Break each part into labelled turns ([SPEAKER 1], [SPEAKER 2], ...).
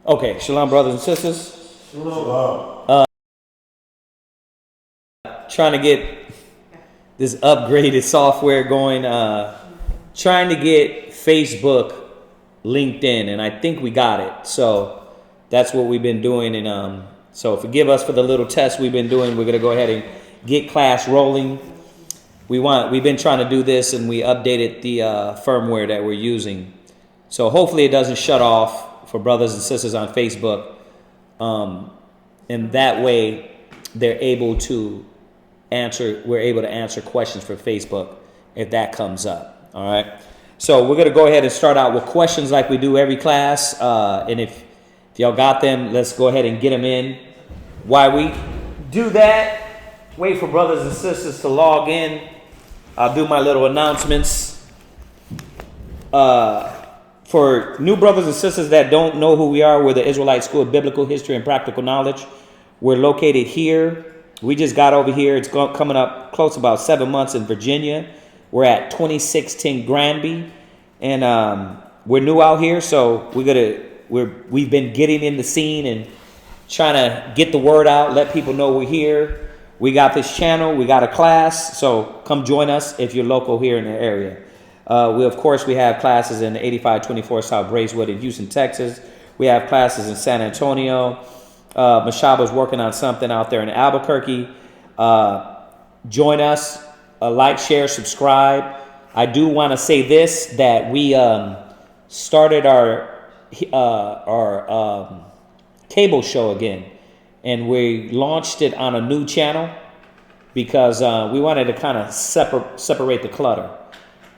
[SPEAKER 1] Okay, shalom, brothers and sisters.
[SPEAKER 2] Shalom.
[SPEAKER 1] Trying to get this upgraded software going. Trying to get Facebook, LinkedIn, and I think we got it. So that's what we've been doing. And so forgive us for the little test we've been doing. We're gonna go ahead and get class rolling. We've been trying to do this, and we updated the firmware that we're using. So hopefully it doesn't shut off for brothers and sisters on Facebook. And that way we're able to answer questions for Facebook if that comes up. All right. So we're going to go ahead and start out with questions like we do every class. And if y'all got them, let's go ahead and get them in. While we do that, wait for brothers and sisters to log in. I'll do my little announcements. For new brothers and sisters that don't know who we are, we're the Israelite School of Biblical History and Practical Knowledge. We're located here. We just got over here. It's coming up close about 7 months in Virginia. We're at 2610 Granby, and we're new out here, so we've been getting in the scene and trying to get the word out, let people know we're here. We got this channel. We got a class, so come join us if you're local here in the area. We have classes in 8524 South Braeswood in Houston, Texas. We have classes in San Antonio. Mashaba's working on something out there in Albuquerque. Join us. Like, share, subscribe. I do want to say this, that we started our cable show again. And we launched it on a new channel because we wanted to kind of separate the clutter.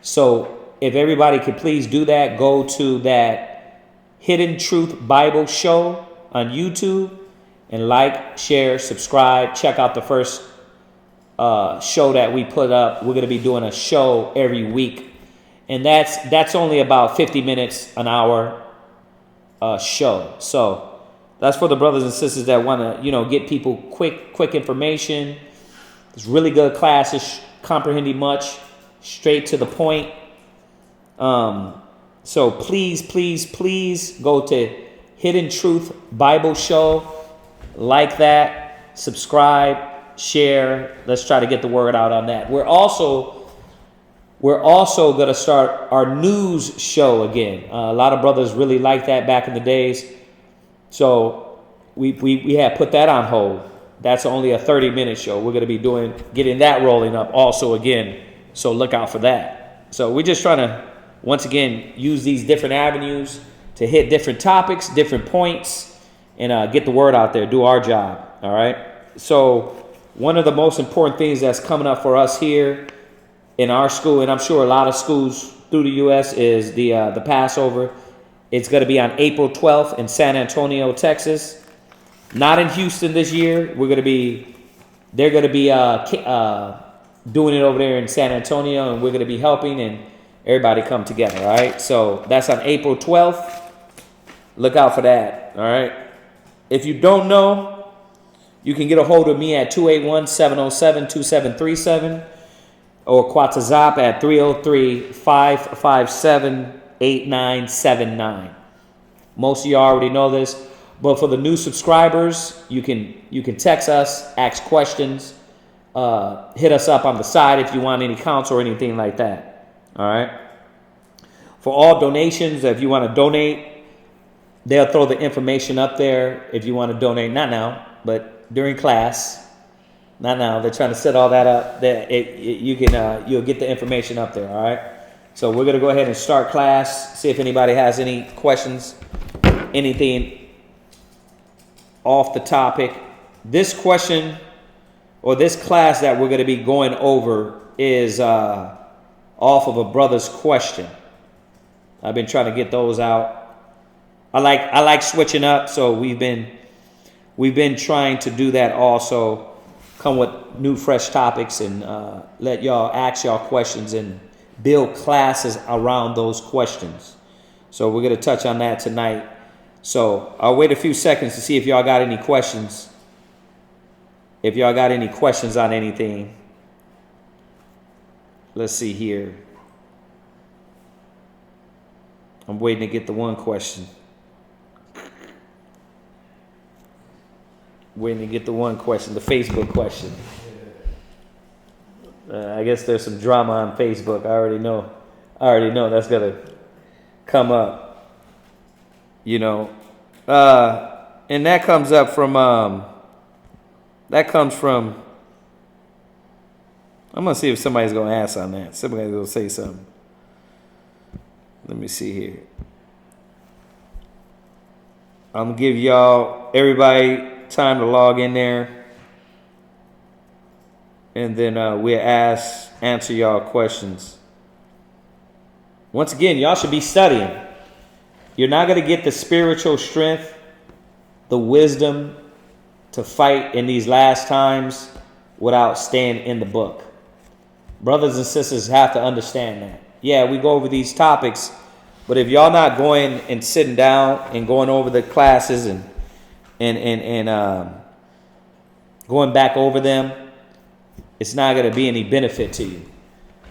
[SPEAKER 1] So if everybody could please do that, go to that Hidden Truth Bible show on YouTube and like, share, subscribe. Check out the first show that we put up. We're going to be doing a show every week. And that's only about 50 minutes, an hour show. So that's for the brothers and sisters that want to, get people quick information. It's really good classes, comprehending much, straight to the point. So please go to Hidden Truth Bible Show. Like that, subscribe, share. Let's try to get the word out on that. We're also going to start our news show again. A lot of brothers really liked that back in the days. So we had put that on hold. That's only a 30-minute show. We're going to be getting that rolling up also again. So look out for that. So we're just trying to, once again, use these different avenues to hit different topics, different points, and get the word out there, do our job. All right. So one of the most important things that's coming up for us here in our school, and I'm sure a lot of schools through the U.S., is the Passover. It's going to be on April 12th in San Antonio, Texas. Not in Houston this year. They're going to be doing it over there in San Antonio, and we're going to be helping, and everybody come together. All right. So that's on April 12th. Look out for that. All right. If you don't know, you can get a hold of me at 281-707-2737 or Quatzazop at 303-557-8979. Most of you already know this, but for the new subscribers, you can text us, ask questions, hit us up on the side if you want any counts or anything like that. All right. For all donations, if you want to donate, they'll throw the information up there if you want to donate. Not now, but during class. Not now. They're trying to set all that up. You'll get the information up there. All right. So we're gonna go ahead and start class. See if anybody has any questions, anything off the topic. This question or this class that we're going to be going over is off of a brother's question. I've been trying to get those out. I like switching up, so we've been trying to do that also. Come with new fresh topics and let y'all ask y'all questions and build classes around those questions. So we're going to touch on that tonight. So I'll wait a few seconds to see if y'all got any questions. If y'all got any questions on anything. Let's see here. I'm waiting to get the one question. Waiting to get the one question, the Facebook question. I guess there's some drama on Facebook. I already know that's gonna come up. You know, and that comes up from. That comes from. I'm gonna see if somebody's gonna ask on that. Somebody's gonna say something. Let me see here. I'm gonna give everybody time to log in there, and then we'll answer y'all questions. Once again, y'all should be studying. You're not gonna get the spiritual strength, the wisdom to fight in these last times without staying in the book. Brothers and sisters have to understand that. Yeah, we go over these topics, but if y'all not going and sitting down and going over the classes and going back over them, it's not going to be any benefit to you.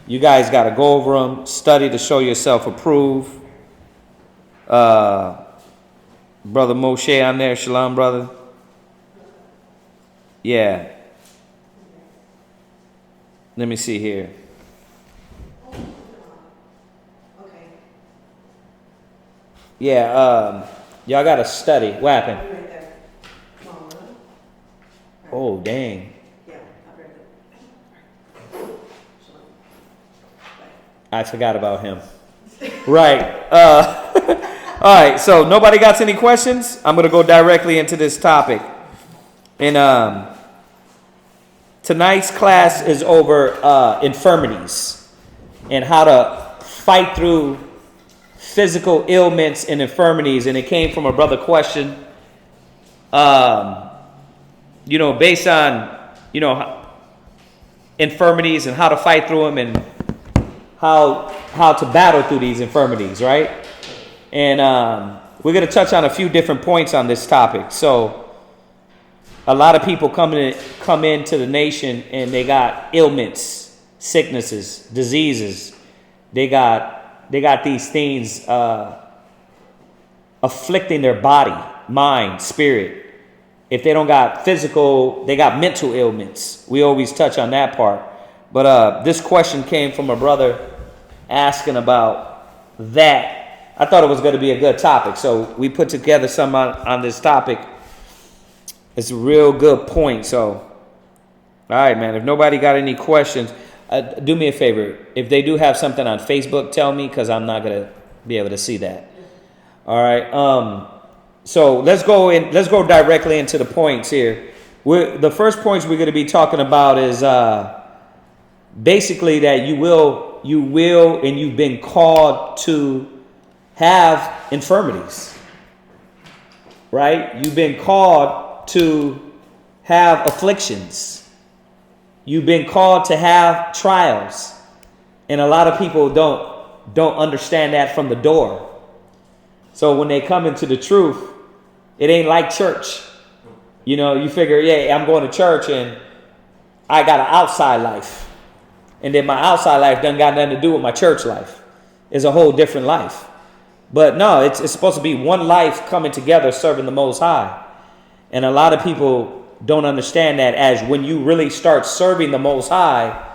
[SPEAKER 1] You guys got to go over them, study to show yourself approved. Brother Moshe on there, shalom, brother. Yeah. Let me see here.
[SPEAKER 2] Okay.
[SPEAKER 1] Yeah, y'all got to study. What happened?
[SPEAKER 2] Right there.
[SPEAKER 1] Oh, dang.
[SPEAKER 2] Yeah, I'll read it.
[SPEAKER 1] I forgot about him. Right. All right, so nobody got any questions? I'm going to go directly into this topic. And tonight's class is over infirmities and how to fight through physical ailments and infirmities. And it came from a brother question, based on, infirmities and how to fight through them and how to battle through these infirmities, right? And we're going to touch on a few different points on this topic. So a lot of people come into the nation and they got ailments, sicknesses, diseases. They got these things afflicting their body, mind, spirit. If they don't got physical, they got mental ailments. We always touch on that part. But this question came from a brother asking about that. I thought it was going to be a good topic, so we put together some on this topic. It's a real good point. So, all right, man, if nobody got any questions, do me a favor. If they do have something on Facebook, tell me, because I'm not going to be able to see that. All right. So let's go directly into the points here. The first points we're going to be talking about is basically that you will, and you've been called to have infirmities, right? You've been called to have afflictions. You've been called to have trials. And a lot of people don't understand that from the door. So when they come into the truth, it ain't like church. You figure, yeah, I'm going to church and I got an outside life. And then my outside life doesn't got nothing to do with my church life. It's a whole different life. But no, it's supposed to be one life coming together serving the Most High. And a lot of people don't understand that as when you really start serving the Most High,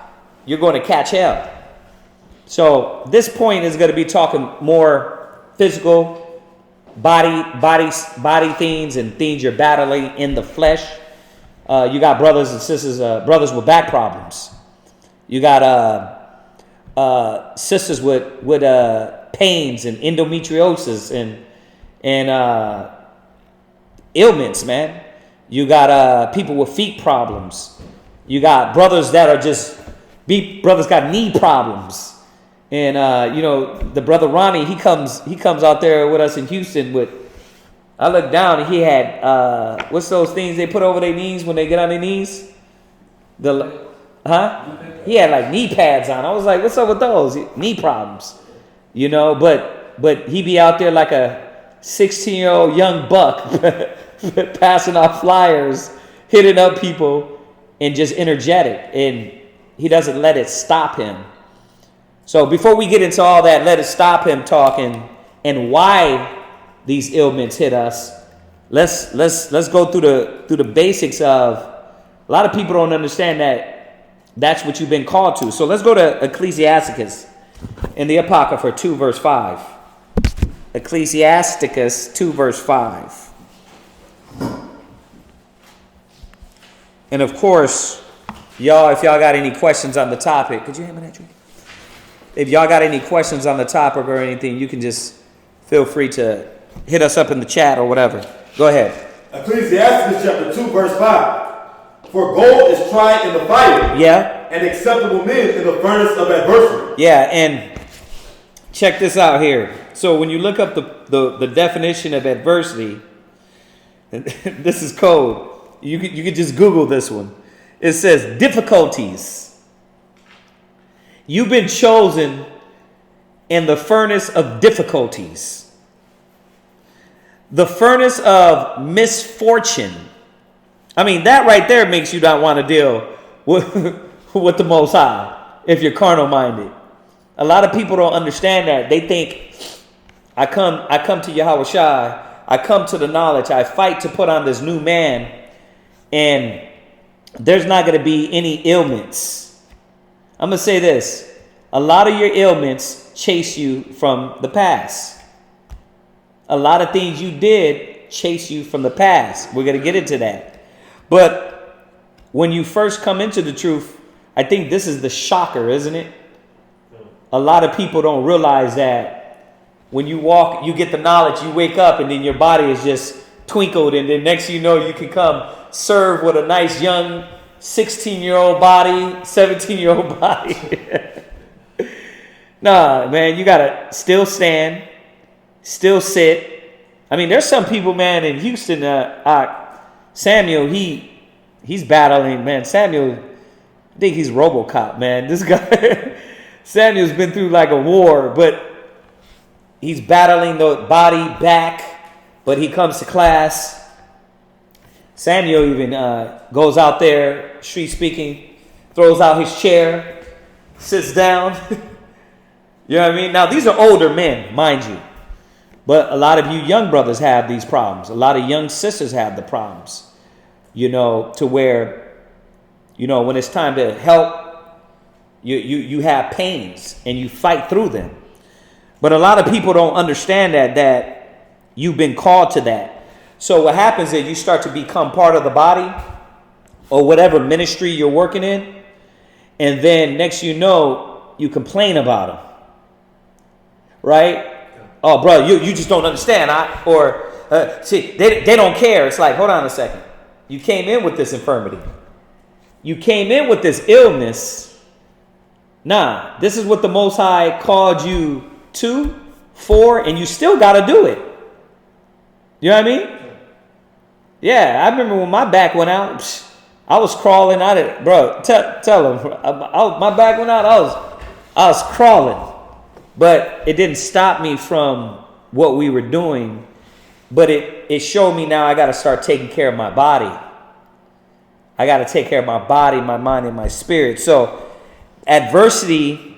[SPEAKER 1] you're going to catch hell. So this point is going to be talking more physical, body things and things you're battling in the flesh. You got brothers and sisters, brothers with back problems. You got sisters with pains and endometriosis and ailments, man. You got people with feet problems. You got brothers that are brothers got knee problems. And the brother Ronnie, he comes out there with us in Houston with. I looked down and he had what's those things they put over their knees when they get on their knees? He had like knee pads on. I was like, what's up with those? Knee problems. But he be out there like a 16-year-old young buck passing off flyers, hitting up people, and just energetic. And he doesn't let it stop him. So before we get into all that, let it stop him talking and why these ailments hit us. let's go through the basics of. A lot of people don't understand that that's what you've been called to. So let's go to Ecclesiasticus in the Apocrypha 2 verse 5. Ecclesiasticus 2 verse 5. And of course, y'all, if y'all got any questions on the topic, could you hand me that drink? If y'all got any questions on the topic or anything, you can just feel free to hit us up in the chat or whatever. Go ahead.
[SPEAKER 3] Ecclesiastes chapter 2 verse 5. For gold is tried in the fire.
[SPEAKER 1] Yeah.
[SPEAKER 3] And acceptable men in the furnace of adversity.
[SPEAKER 1] Yeah, and check this out here. So when you look up the definition of adversity, this is code. You could just Google this one. It says difficulties. You've been chosen in the furnace of difficulties. The furnace of misfortune. I mean, that right there makes you not want to deal with the Most High if you're carnal minded. A lot of people don't understand that. They think, I come to Yahweh Shai, I come to the knowledge, I fight to put on this new man, and there's not going to be any ailments. I'm going to say this. A lot of your ailments chase you from the past. A lot of things you did chase you from the past. We're going to get into that. But when you first come into the truth, I think this is the shocker, isn't it? A lot of people don't realize that when you walk, you get the knowledge, you wake up, and then your body is just twinkled, and then next you know you can come serve with a nice young 16-year-old body, 17-year-old body. Nah, man, you got to still stand, still sit. I mean, there's some people, man, in Houston, Samuel, he's battling, man. Samuel, I think he's RoboCop, man. This guy, Samuel's been through like a war, but he's battling the body back, but he comes to class. Samuel even goes out there, street speaking, throws out his chair, sits down. You know what I mean? Now, these are older men, mind you. But a lot of you young brothers have these problems. A lot of young sisters have the problems. You know, to where, you know, when it's time to help, you have pains and you fight through them. But a lot of people don't understand that you've been called to that. So what happens is you start to become part of the body or whatever ministry you're working in. And then next you know, you complain about them. Right? Oh, bro, you just don't understand. See, they don't care. It's like, hold on a second. You came in with this infirmity. You came in with this illness. Nah, this is what the Most High called you to, for, and you still got to do it. You know what I mean? Yeah, I remember when my back went out, I was crawling out of it. Bro, tell them. My back went out, I was crawling. But it didn't stop me from what we were doing. But it showed me now I got to start taking care of my body. I got to take care of my body, my mind, and my spirit. So adversity,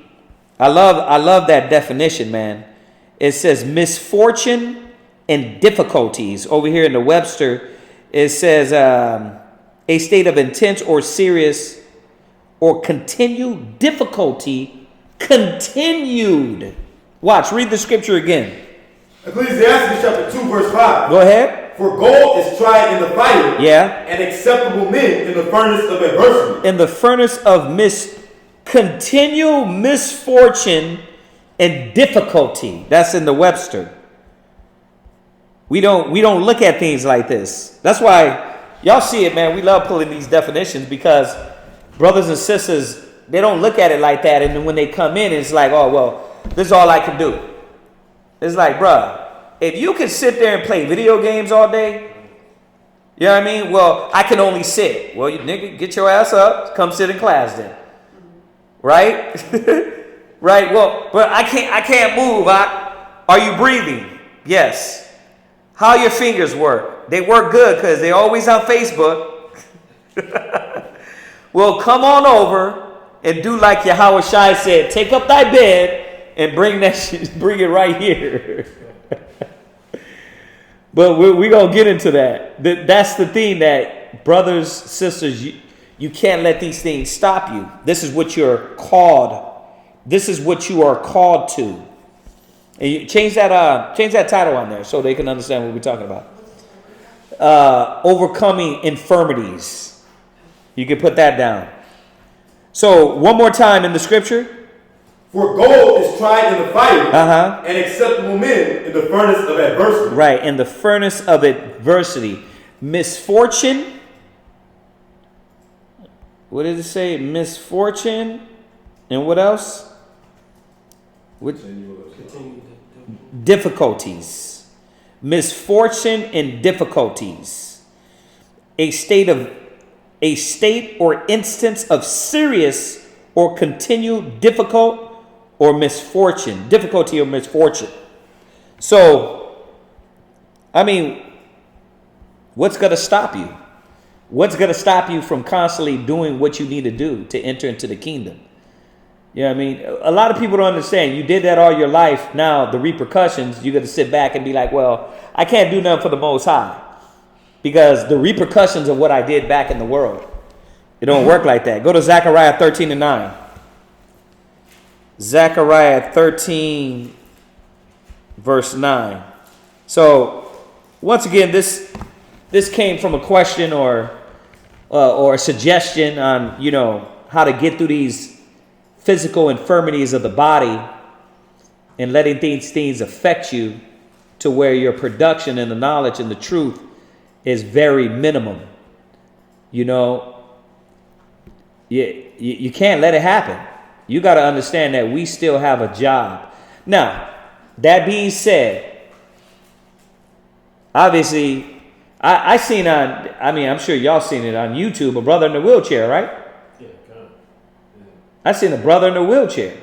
[SPEAKER 1] I love that definition, man. It says misfortune and difficulties. Over here in the Webster, it says a state of intense or serious or continued difficulty. Continued. Watch, read the scripture again.
[SPEAKER 3] Ecclesiastes chapter 2 verse 5.
[SPEAKER 1] Go ahead.
[SPEAKER 3] For gold is tried in the fire.
[SPEAKER 1] Yeah.
[SPEAKER 3] And acceptable men in the furnace of adversity.
[SPEAKER 1] In the furnace of continual misfortune and difficulty. That's in the Webster. We don't look at things like this. That's why y'all see it, man. We love pulling these definitions because brothers and sisters, they don't look at it like that. And then when they come in, it's like, oh, well, this is all I can do. It's like, bruh, if you can sit there and play video games all day, you know what I mean? Well, I can only sit. Well, you nigga, get your ass up, come sit in class then. Right? Right? Well, but I can't move. Are you breathing? Yes. How your fingers work? They work good because they're always on Facebook. Well, come on over and do like Yahweh Shai said, take up thy bed and bring it right here. But we're going to get into that. That's the thing that, brothers, sisters, you can't let these things stop you. This is what you're called. This is what you are called to. And you change that title on there so they can understand what we're talking about. Overcoming infirmities. You can put that down. So one more time in the scripture.
[SPEAKER 3] For gold is tried in the fire, and acceptable men in the furnace of adversity.
[SPEAKER 1] Right, in the furnace of adversity. Misfortune. What did it say? Misfortune. And what else? Difficulties. Misfortune and difficulties. A state or instance of serious or continued difficult or misfortune. Difficulty or misfortune. So, I mean, what's going to stop you? What's going to stop you from constantly doing what you need to do to enter into the kingdom? You know what I mean? A lot of people don't understand. You did that all your life. Now, the repercussions, you got to sit back and be like, well, I can't do nothing for the Most High. Because the repercussions of what I did back in the world. It don't work like that. Go to Zechariah 13:9. Zechariah 13, verse 9. So, once again, this came from a question or a suggestion on, how to get through these physical infirmities of the body and letting these things affect you to where your production and the knowledge and the truth is very minimum. You can't let it happen. You got to understand that we still have a job. Now, that being said, obviously, I seen I'm sure y'all seen it on YouTube, a brother in a wheelchair, right?
[SPEAKER 4] Yeah, kind of. Yeah.
[SPEAKER 1] I seen a brother in a wheelchair.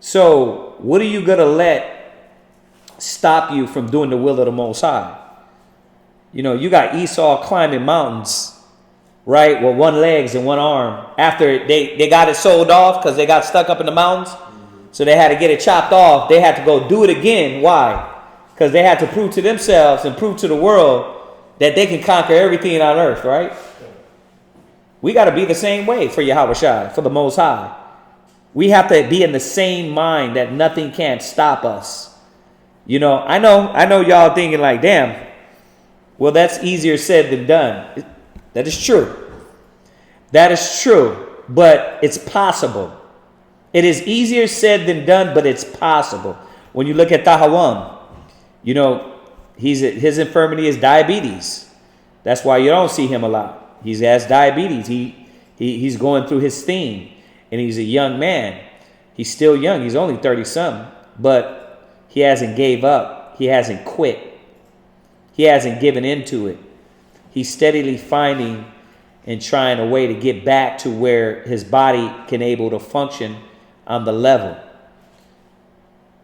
[SPEAKER 1] So, what are you going to let stop you from doing the will of the Most High? You got Esau climbing mountains, right, with one legs and one arm. After they got it sold off because they got stuck up in the mountains. So they had to get it chopped off. They had to go do it again. Why? Because they had to prove to themselves and prove to the world that they can conquer everything on earth, right? We got to be the same way for Yahweh Shai, for the Most High. We have to be in the same mind that nothing can stop us. I know y'all thinking like, damn, well, that's easier said than done. That is true. That is true, but it's possible. It is easier said than done, but it's possible. When you look at Tahawam, his infirmity is diabetes. That's why you don't see him a lot. He has diabetes. He's going through his thing, and he's a young man. He's still young. He's only 30-something, but he hasn't gave up. He hasn't quit. He hasn't given into it. He's steadily finding and trying a way to get back to where his body can able to function on the level.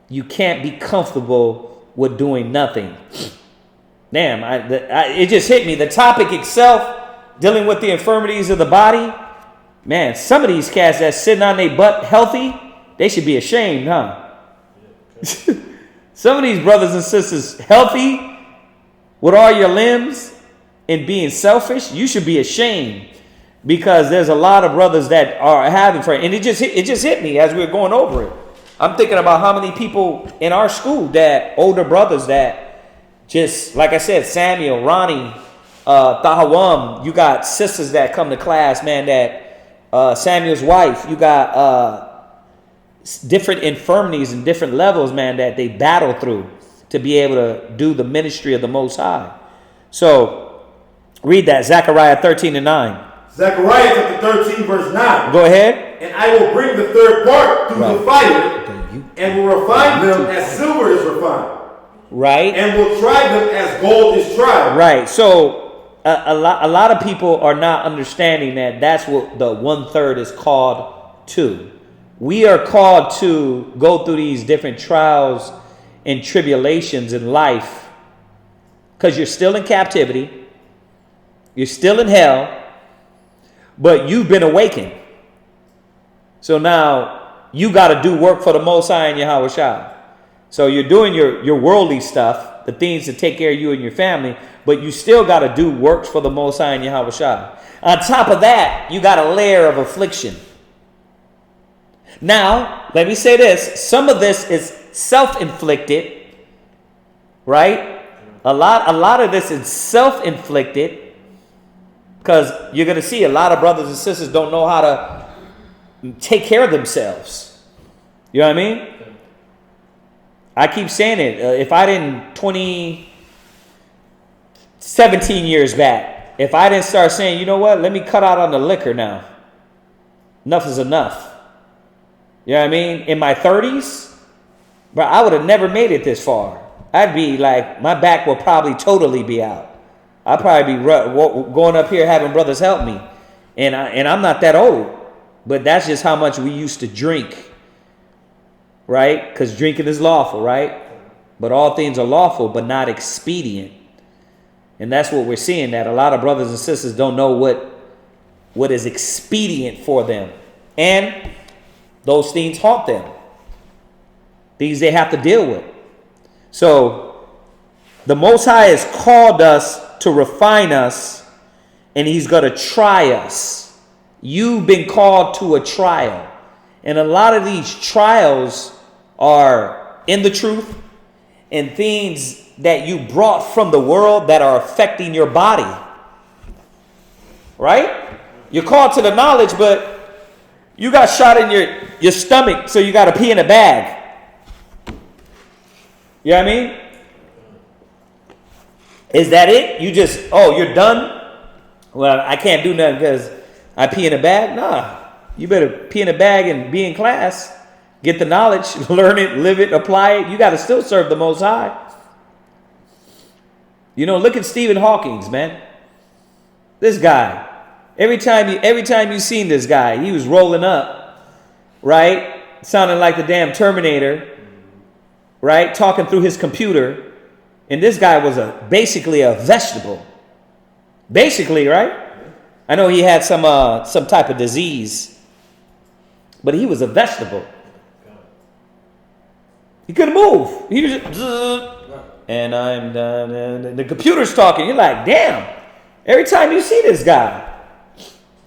[SPEAKER 1] You can't be comfortable with doing nothing. Damn, it just hit me. The topic itself, dealing with the infirmities of the body, man, some of these cats that's sitting on their butt healthy, they should be ashamed, huh? Some of these brothers and sisters healthy with all your limbs and being selfish, you should be ashamed, because there's a lot of brothers that are having and it just hit me as we were going over it. I'm thinking about how many people in our school, that older brothers that just, like I said, Samuel, Ronnie, Tahawam, you got sisters that come to class, man, that Samuel's wife, you got different infirmities and different levels, man, that they battle through to be able to do the ministry of the Most High. So, read that, Zechariah 13:9.
[SPEAKER 3] Zechariah chapter 13, verse 9.
[SPEAKER 1] Go ahead.
[SPEAKER 3] And I will bring the third part through the fire, and will refine them as silver is refined.
[SPEAKER 1] Right.
[SPEAKER 3] And will try them as gold is tried.
[SPEAKER 1] Right. So, a lot of people are not understanding that that's what the 1/3 is called to. We are called to go through these different trials and tribulations in life, because you're still in captivity, you're still in hell, but you've been awakened. So now you got to do work for the Most High and Yahweh Shai. So you're doing your worldly stuff, the things to take care of you and your family, but you still got to do works for the Most High and Yahweh Shai. On top of that, you got a layer of affliction. Now, let me say this. Some of this is self-inflicted, right? A lot of this is self-inflicted, because you're going to see a lot of brothers and sisters don't know how to take care of themselves. You know what I mean? I keep saying it. If I didn't 17 years back, if I didn't start saying, you know what, let me cut out on the liquor now. Enough is enough. You know what I mean? In my 30s, bro, I would have never made it this far. I'd be like, my back will probably totally be out. I'd probably be going up here having brothers help me. And I'm not that old. But that's just how much we used to drink. Right? Because drinking is lawful, right? But all things are lawful, but not expedient. And that's what we're seeing, that a lot of brothers and sisters don't know what is expedient for them. And those things haunt them. Things they have to deal with. So, the Most High has called us to refine us, and he's going to try us. You've been called to a trial. And a lot of these trials are in the truth and things that you brought from the world that are affecting your body. Right? You're called to the knowledge, but you got shot in your stomach, so you got to pee in a bag. You know what I mean? Is that it? You just, you're done? Well, I can't do nothing because I pee in a bag? Nah. You better pee in a bag and be in class. Get the knowledge, learn it, live it, apply it. You got to still serve the Most High. You know, look at Stephen Hawking, man. This guy. Every time you seen this guy, he was rolling up, right? Sounding like the damn Terminator, right? Talking through his computer. And this guy was basically a vegetable. Basically, right? I know he had some type of disease, but he was a vegetable. He couldn't move. He was just, and I'm done. And the computer's talking. You're like, damn. Every time you see this guy,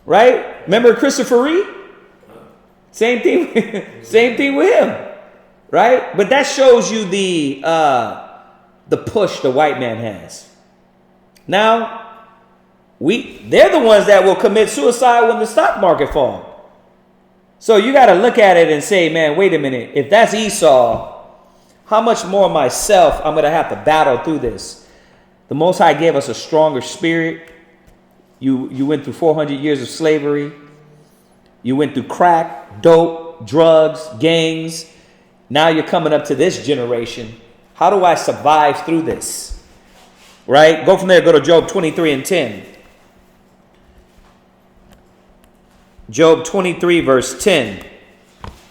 [SPEAKER 1] right? Remember Christopher Reeve? Same thing. Same thing with him, right? But that shows you the push the white man has. Now, they're the ones that will commit suicide when the stock market falls. So you got to look at it and say, man, wait a minute. If that's Esau, how much more myself I'm going to have to battle through this? The Most High gave us a stronger spirit. You went through 400 years of slavery. You went through crack, dope, drugs, gangs. Now you're coming up to this generation. How do I survive through this? Right? Go from there. Go to Job 23 and 10. Job 23 verse 10.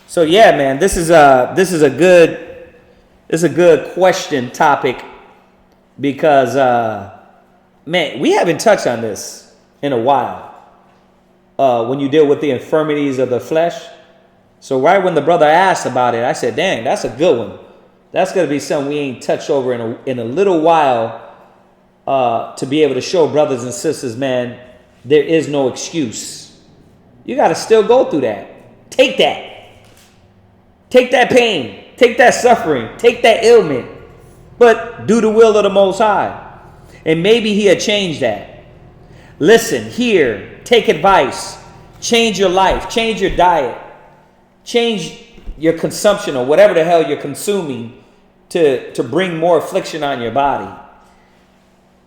[SPEAKER 1] So yeah, man, this is a good question topic, because man, we haven't touched on this in a while. When you deal with the infirmities of the flesh. So right when the brother asked about it, I said, dang, that's a good one. That's going to be something we ain't touched over in a little while, to be able to show brothers and sisters, man, there is no excuse. You got to still go through that. Take that. Take that pain. Take that suffering. Take that ailment. But do the will of the Most High. And maybe he'll change that. Listen, hear, take advice. Change your life. Change your diet. Change your consumption or whatever the hell you're consuming to bring more affliction on your body.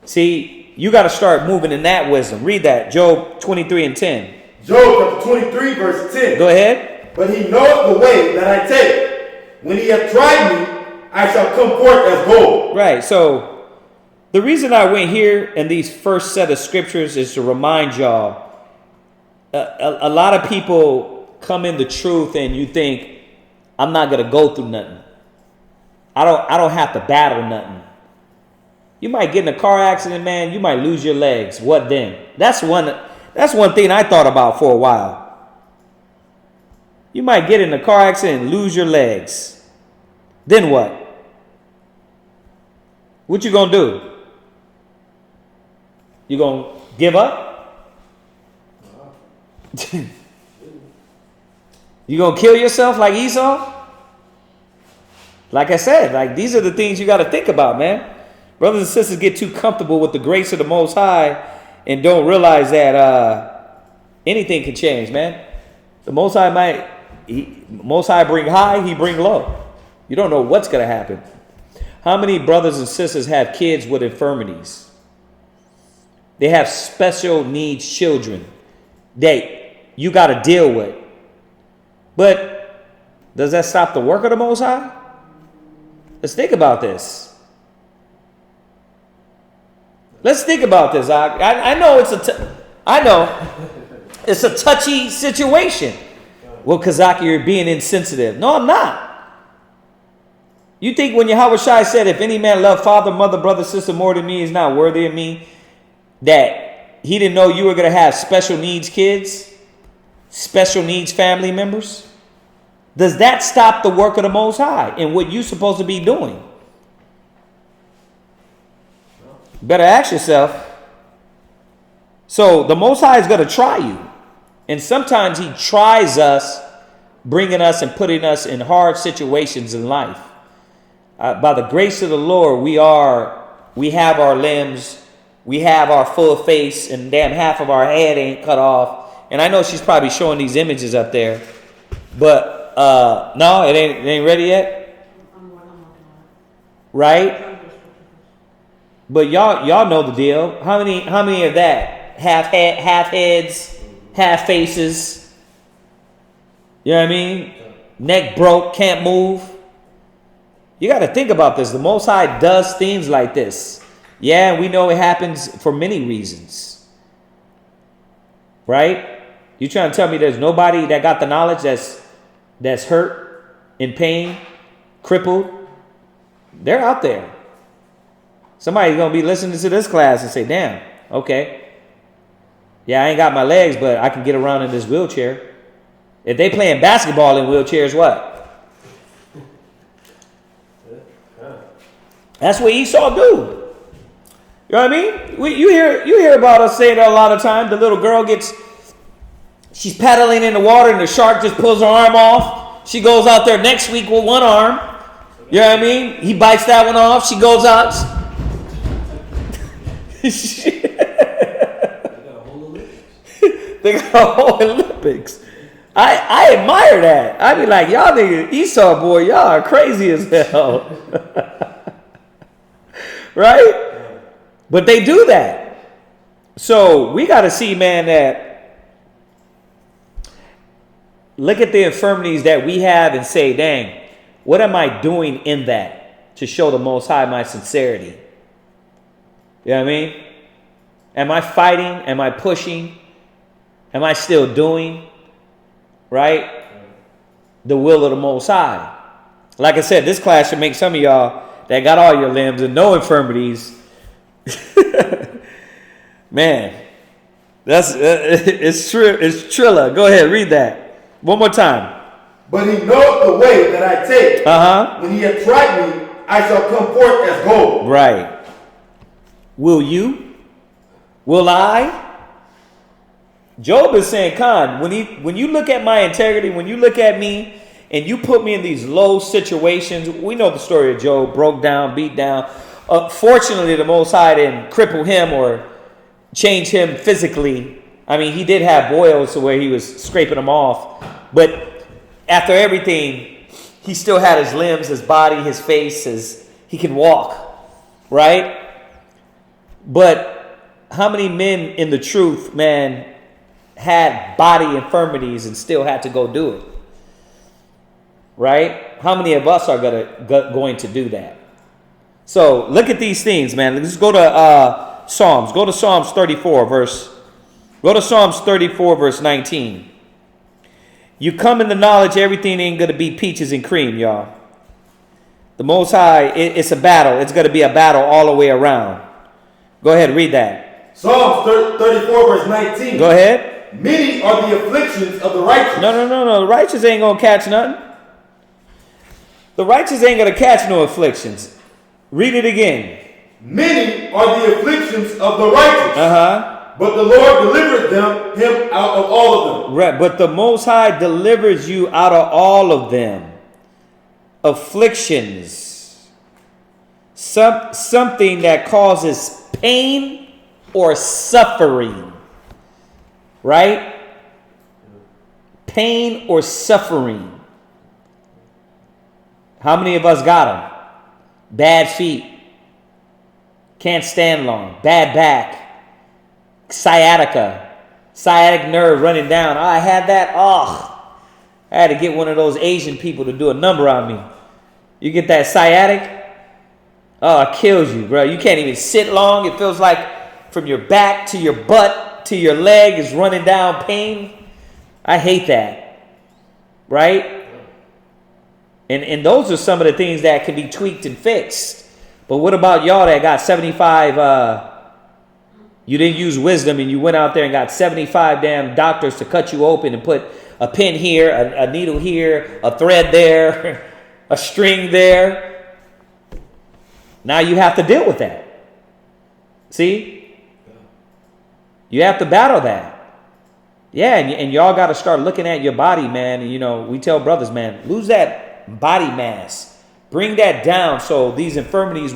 [SPEAKER 1] See, you got to start moving in that wisdom. Read that, Job 23 and 10.
[SPEAKER 3] Job chapter 23 verse 10.
[SPEAKER 1] Go ahead.
[SPEAKER 3] But he knoweth the way that I take. When he hath tried me, I shall come forth as gold.
[SPEAKER 1] Right, so the reason I went here in these first set of scriptures is to remind y'all, a lot of people come in the truth and you think, I'm not going to go through nothing. I don't have to battle nothing. You might get in a car accident, man. You might lose your legs. What then? That's one thing I thought about for a while. You might get in a car accident and lose your legs. Then what? What you gonna do? You gonna give up? You gonna kill yourself like Esau? Like I said, like these are the things you got to think about, man. Brothers and sisters get too comfortable with the grace of the Most High and don't realize that anything can change, man. The Most High Most High bring high, He bring low. You don't know what's gonna happen. How many brothers and sisters have kids with infirmities? They have special needs children that you got to deal with. But does that stop the work of the Most High? Let's think about this. Let's think about this. I know it's a touchy situation. Well, Kazaki, you're being insensitive. No, I'm not. You think when Yahweh Shai said, if any man love father, mother, brother, sister more than me, is not worthy of me, that he didn't know you were going to have special needs kids, special needs family members? Does that stop the work of the Most High and what you're supposed to be doing? Better ask yourself. So the Most High is going to try you. And sometimes He tries us, bringing us and putting us in hard situations in life. By the grace of the Lord, we have our limbs, we have our full face, and damn half of our head ain't cut off. And I know she's probably showing these images up there, but no, it ain't ready yet, right? But y'all know the deal. How many of that half heads, half faces? You know what I mean? Neck broke, can't move. You got to think about this. The Most High does things like this. Yeah, we know it happens for many reasons. Right? You trying to tell me there's nobody that got the knowledge that's hurt, in pain, crippled? They're out there. Somebody's going to be listening to this class and say, damn, okay. Yeah, I ain't got my legs, but I can get around in this wheelchair. If they playing basketball in wheelchairs, what? That's what Esau do. You know what I mean? You hear about us saying that a lot of times. The little girl she's paddling in the water and the shark just pulls her arm off. She goes out there next week with one arm. You know what I mean? He bites that one off. She goes out. They got a whole Olympics. I admire that. I be like, y'all niggas, Esau boy, y'all are crazy as hell. Right? But they do that. So we got to see, man, that look at the infirmities that we have and say, dang, what am I doing in that to show the Most High my sincerity? You know what I mean? Am I fighting? Am I pushing? Am I still doing, right, the will of the Most High? Like I said, this class should make some of y'all that got all your limbs and no infirmities. Man, that's it's true. It's Trilla. Go ahead, read that one more time.
[SPEAKER 3] But He knoweth the way that I take. When He hath tried me, I shall come forth as gold.
[SPEAKER 1] Right. Will you? Will I? Job is saying, Khan, when you look at my integrity, when you look at me, and you put me in these low situations, we know the story of Job, broke down, beat down. Fortunately, the Most High didn't cripple him or change him physically. I mean, he did have boils to where he was scraping them off. But after everything, he still had his limbs, his body, his face, he can walk, right? But how many men in the truth, man, had body infirmities and still had to go do it? Right? How many of us are going to do that? So look at these things, man. Let's go to Psalms. Go to Psalms 34, verse 19. You come in the knowledge everything ain't going to be peaches and cream, y'all. The Most High, it's a battle. It's going to be a battle all the way around. Go ahead, read that.
[SPEAKER 3] Psalms 34, verse 19.
[SPEAKER 1] Go ahead.
[SPEAKER 3] Many are the afflictions of the righteous.
[SPEAKER 1] No. The righteous ain't going to catch nothing. The righteous ain't going to catch no afflictions. Read it again.
[SPEAKER 3] Many are the afflictions of the righteous, but the Lord delivered him out of all of them.
[SPEAKER 1] Right, but the Most High delivers you out of all of them. Afflictions. Something that causes pain or suffering. Right? Pain or suffering. How many of us got them? Bad feet. Can't stand long. Bad back. Sciatica. Sciatic nerve running down. Oh, I had that. Oh, I had to get one of those Asian people to do a number on me. You get that sciatic? Oh, it kills you, bro. You can't even sit long. It feels like from your back to your butt to your leg is running down pain. I hate that. Right? And those are some of the things that can be tweaked and fixed. But what about y'all that got 75, you didn't use wisdom and you went out there and got 75 damn doctors to cut you open and put a pin here, a needle here, a thread there, a string there. Now you have to deal with that. See? You have to battle that. Yeah, and y'all got to start looking at your body, man. And, we tell brothers, man, lose that body mass. Bring that down so these infirmities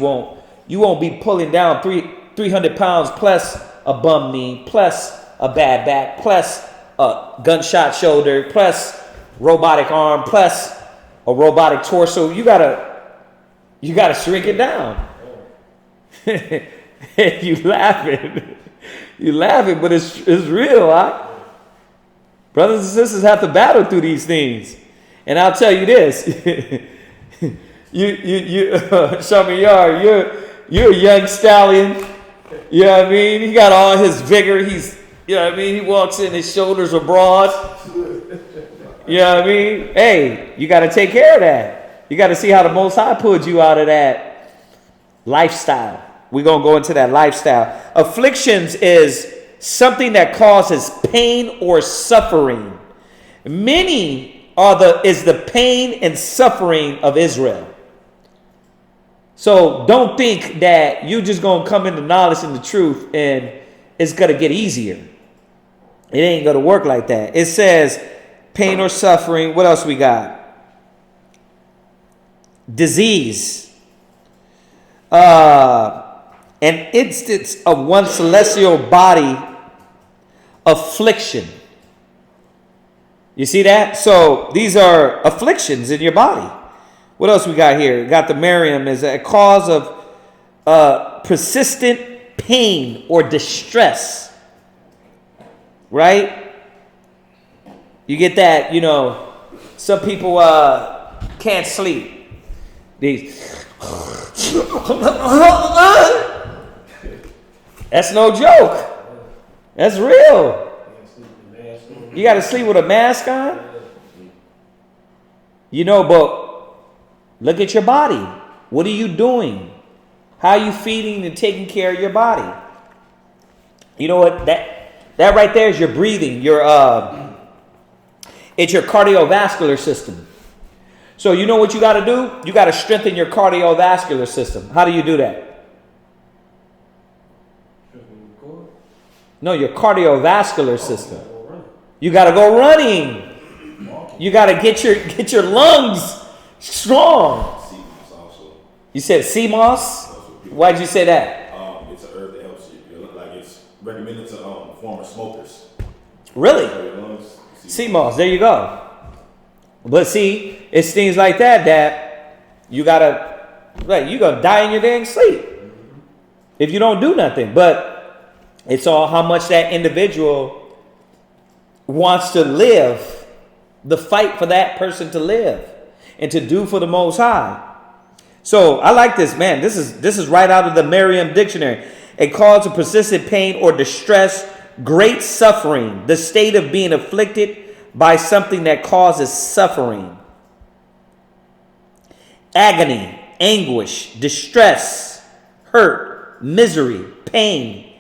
[SPEAKER 1] you won't be pulling down 300 pounds plus a bum knee, plus a bad back, plus a gunshot shoulder, plus robotic arm, plus a robotic torso. You gotta shrink it down. You laughing, but it's real, huh? Brothers and sisters have to battle through these things. And I'll tell you this. Shamiyar, you're a young stallion. You know what I mean? He got all his vigor. He's, you know what I mean? He walks in, his shoulders are broad. You know what I mean? Hey, you got to take care of that. You got to see how the Most High pulled you out of that lifestyle. We're going to go into that lifestyle. Afflictions is something that causes pain or suffering. Many is the pain and suffering of Israel. So don't think that you're just going to come into knowledge and the truth and it's going to get easier. It ain't going to work like that. It says pain or suffering. What else we got? Disease. An instance of one celestial body affliction. You see that? So these are afflictions in your body. What else we got here? We got the Merriam is a cause of persistent pain or distress. Right? You get that, some people can't sleep. That's no joke. That's real. You got to sleep with a mask on? But look at your body. What are you doing? How are you feeding and taking care of your body? You know what? That right there is your breathing. It's your cardiovascular system. So you know what you got to do? You got to strengthen your cardiovascular system. How do you do that? No, your cardiovascular system. You got to go running. You got to get your lungs strong.
[SPEAKER 3] CMOS also.
[SPEAKER 1] You said CMOS? Why'd you say that?
[SPEAKER 3] It's a herb that helps you. It look like it's recommended to former smokers.
[SPEAKER 1] Really? CMOS, there you go. But see, it's things like that you're gonna die in your dang sleep if you don't do nothing. But it's all how much that individual wants to live, the fight for that person to live and to do for the Most High. So I like this, man. This is right out of the Merriam Dictionary. A cause of persistent pain or distress, great suffering, the state of being afflicted by something that causes suffering. Agony, anguish, distress, hurt, misery, pain,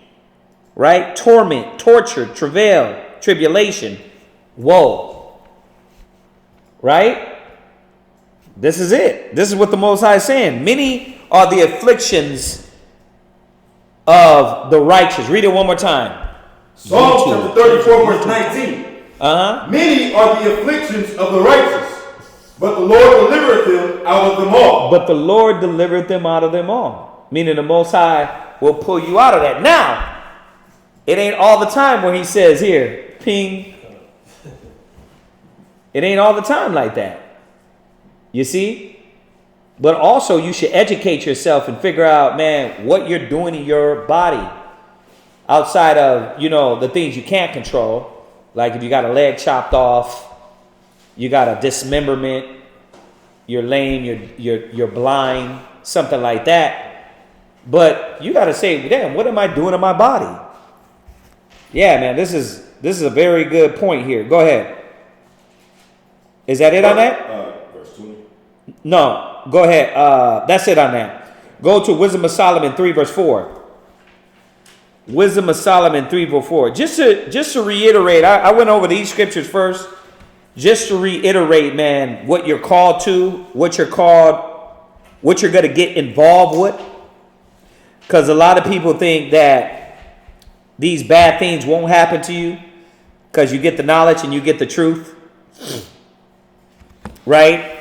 [SPEAKER 1] right? Torment, torture, travail, tribulation, woe. Right? This is it. This is what the Most High is saying. Many are the afflictions of the righteous. Read it one more time.
[SPEAKER 3] Psalm chapter 34, verse 19. Many are the afflictions of the righteous, but the Lord delivereth them out of them all.
[SPEAKER 1] But the Lord delivered them out of them all. Meaning the Most High will pull you out of that. Now, it ain't all the time where he says here, ping. It ain't all the time like that. You see? But also you should educate yourself and figure out, man, what you're doing in your body outside of, the things you can't control. Like if you got a leg chopped off, you got a dismemberment, you're lame, you're blind, something like that. But you got to say, damn, what am I doing to my body? Yeah, man, this is a very good point here. Go ahead. Is that it on that?
[SPEAKER 3] Verse 20.
[SPEAKER 1] No, go ahead. That's it on that. Go to Wisdom of Solomon 3, verse 4. Wisdom of Solomon 3, verse 4. Just to reiterate, I went over these scriptures first. Just to reiterate, man, what you're called to, what you're going to get involved with. Because a lot of people think that these bad things won't happen to you because you get the knowledge and you get the truth. Right?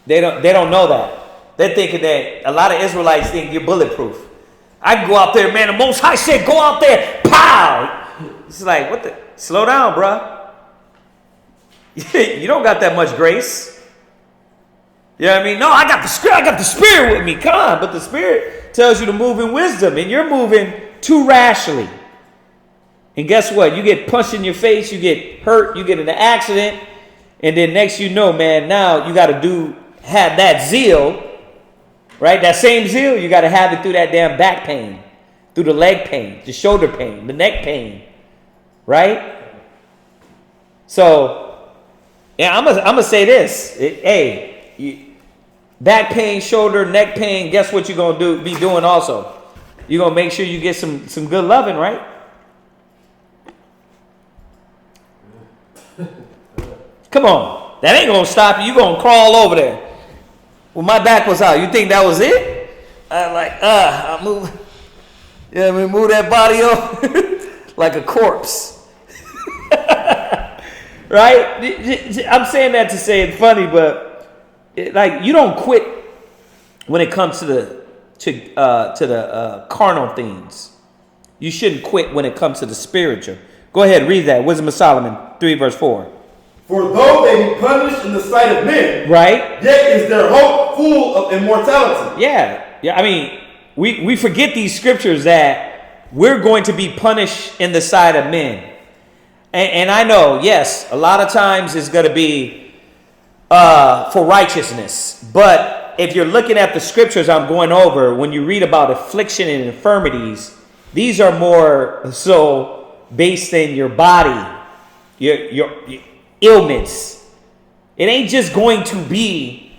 [SPEAKER 1] They don't know that. They're thinking that a lot of Israelites think you're bulletproof. I can go out there, man. The Most High said, go out there, pow. It's like, what the? Slow down, bruh. You don't got that much grace. You know what I mean? No, I got the Spirit with me. Come on. But the Spirit tells you to move in wisdom, and you're moving too rashly. And guess what? You get punched in your face, you get hurt, you get in an accident, and then next you know, man, now you got to have that zeal. Right? That same zeal, you got to have it through that damn back pain, through the leg pain, the shoulder pain, the neck pain. Right? So, yeah, I'm gonna say this. Back pain, shoulder, neck pain, guess what you're going to be doing also? You're going to make sure you get some good loving, right? Come on. That ain't going to stop you. You're going to crawl over there. Well, my back was out. You think that was it? I'm like, I move. Yeah, move that body up like a corpse. Right? I'm saying that to say it's funny, but you don't quit when it comes to the carnal things. You shouldn't quit when it comes to the spiritual. Go ahead, read that. Wisdom of Solomon 3, verse 4.
[SPEAKER 3] For though they be punished in the sight of men,
[SPEAKER 1] right,
[SPEAKER 3] yet is their hope full of immortality.
[SPEAKER 1] Yeah. I mean, we forget these scriptures that we're going to be punished in the sight of men. And I know, yes, a lot of times it's going to be for righteousness. But if you're looking at the scriptures I'm going over, when you read about affliction and infirmities, these are more so based in your body, your ailments. It ain't just going to be,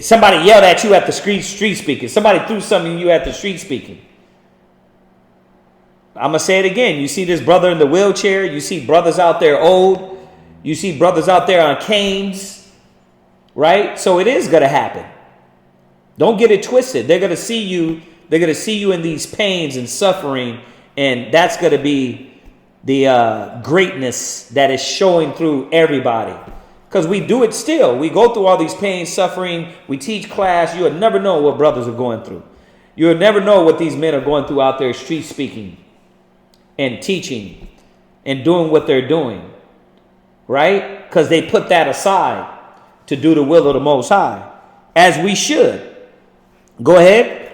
[SPEAKER 1] somebody yelled at you at the street speaking. Somebody threw something at you at the street speaking. I'm going to say it again. You see this brother in the wheelchair. You see brothers out there old. You see brothers out there on canes. Right? So it is going to happen. Don't get it twisted. They're going to see you. They're going to see you in these pains and suffering. And that's going to be the greatness that is showing through everybody. Because we do it still. We go through all these pains, suffering. We teach class. You'll never know what brothers are going through. You'll never know what these men are going through out there street speaking and teaching and doing what they're doing. Right? Because they put that aside to do the will of the Most High. As we should. Go ahead.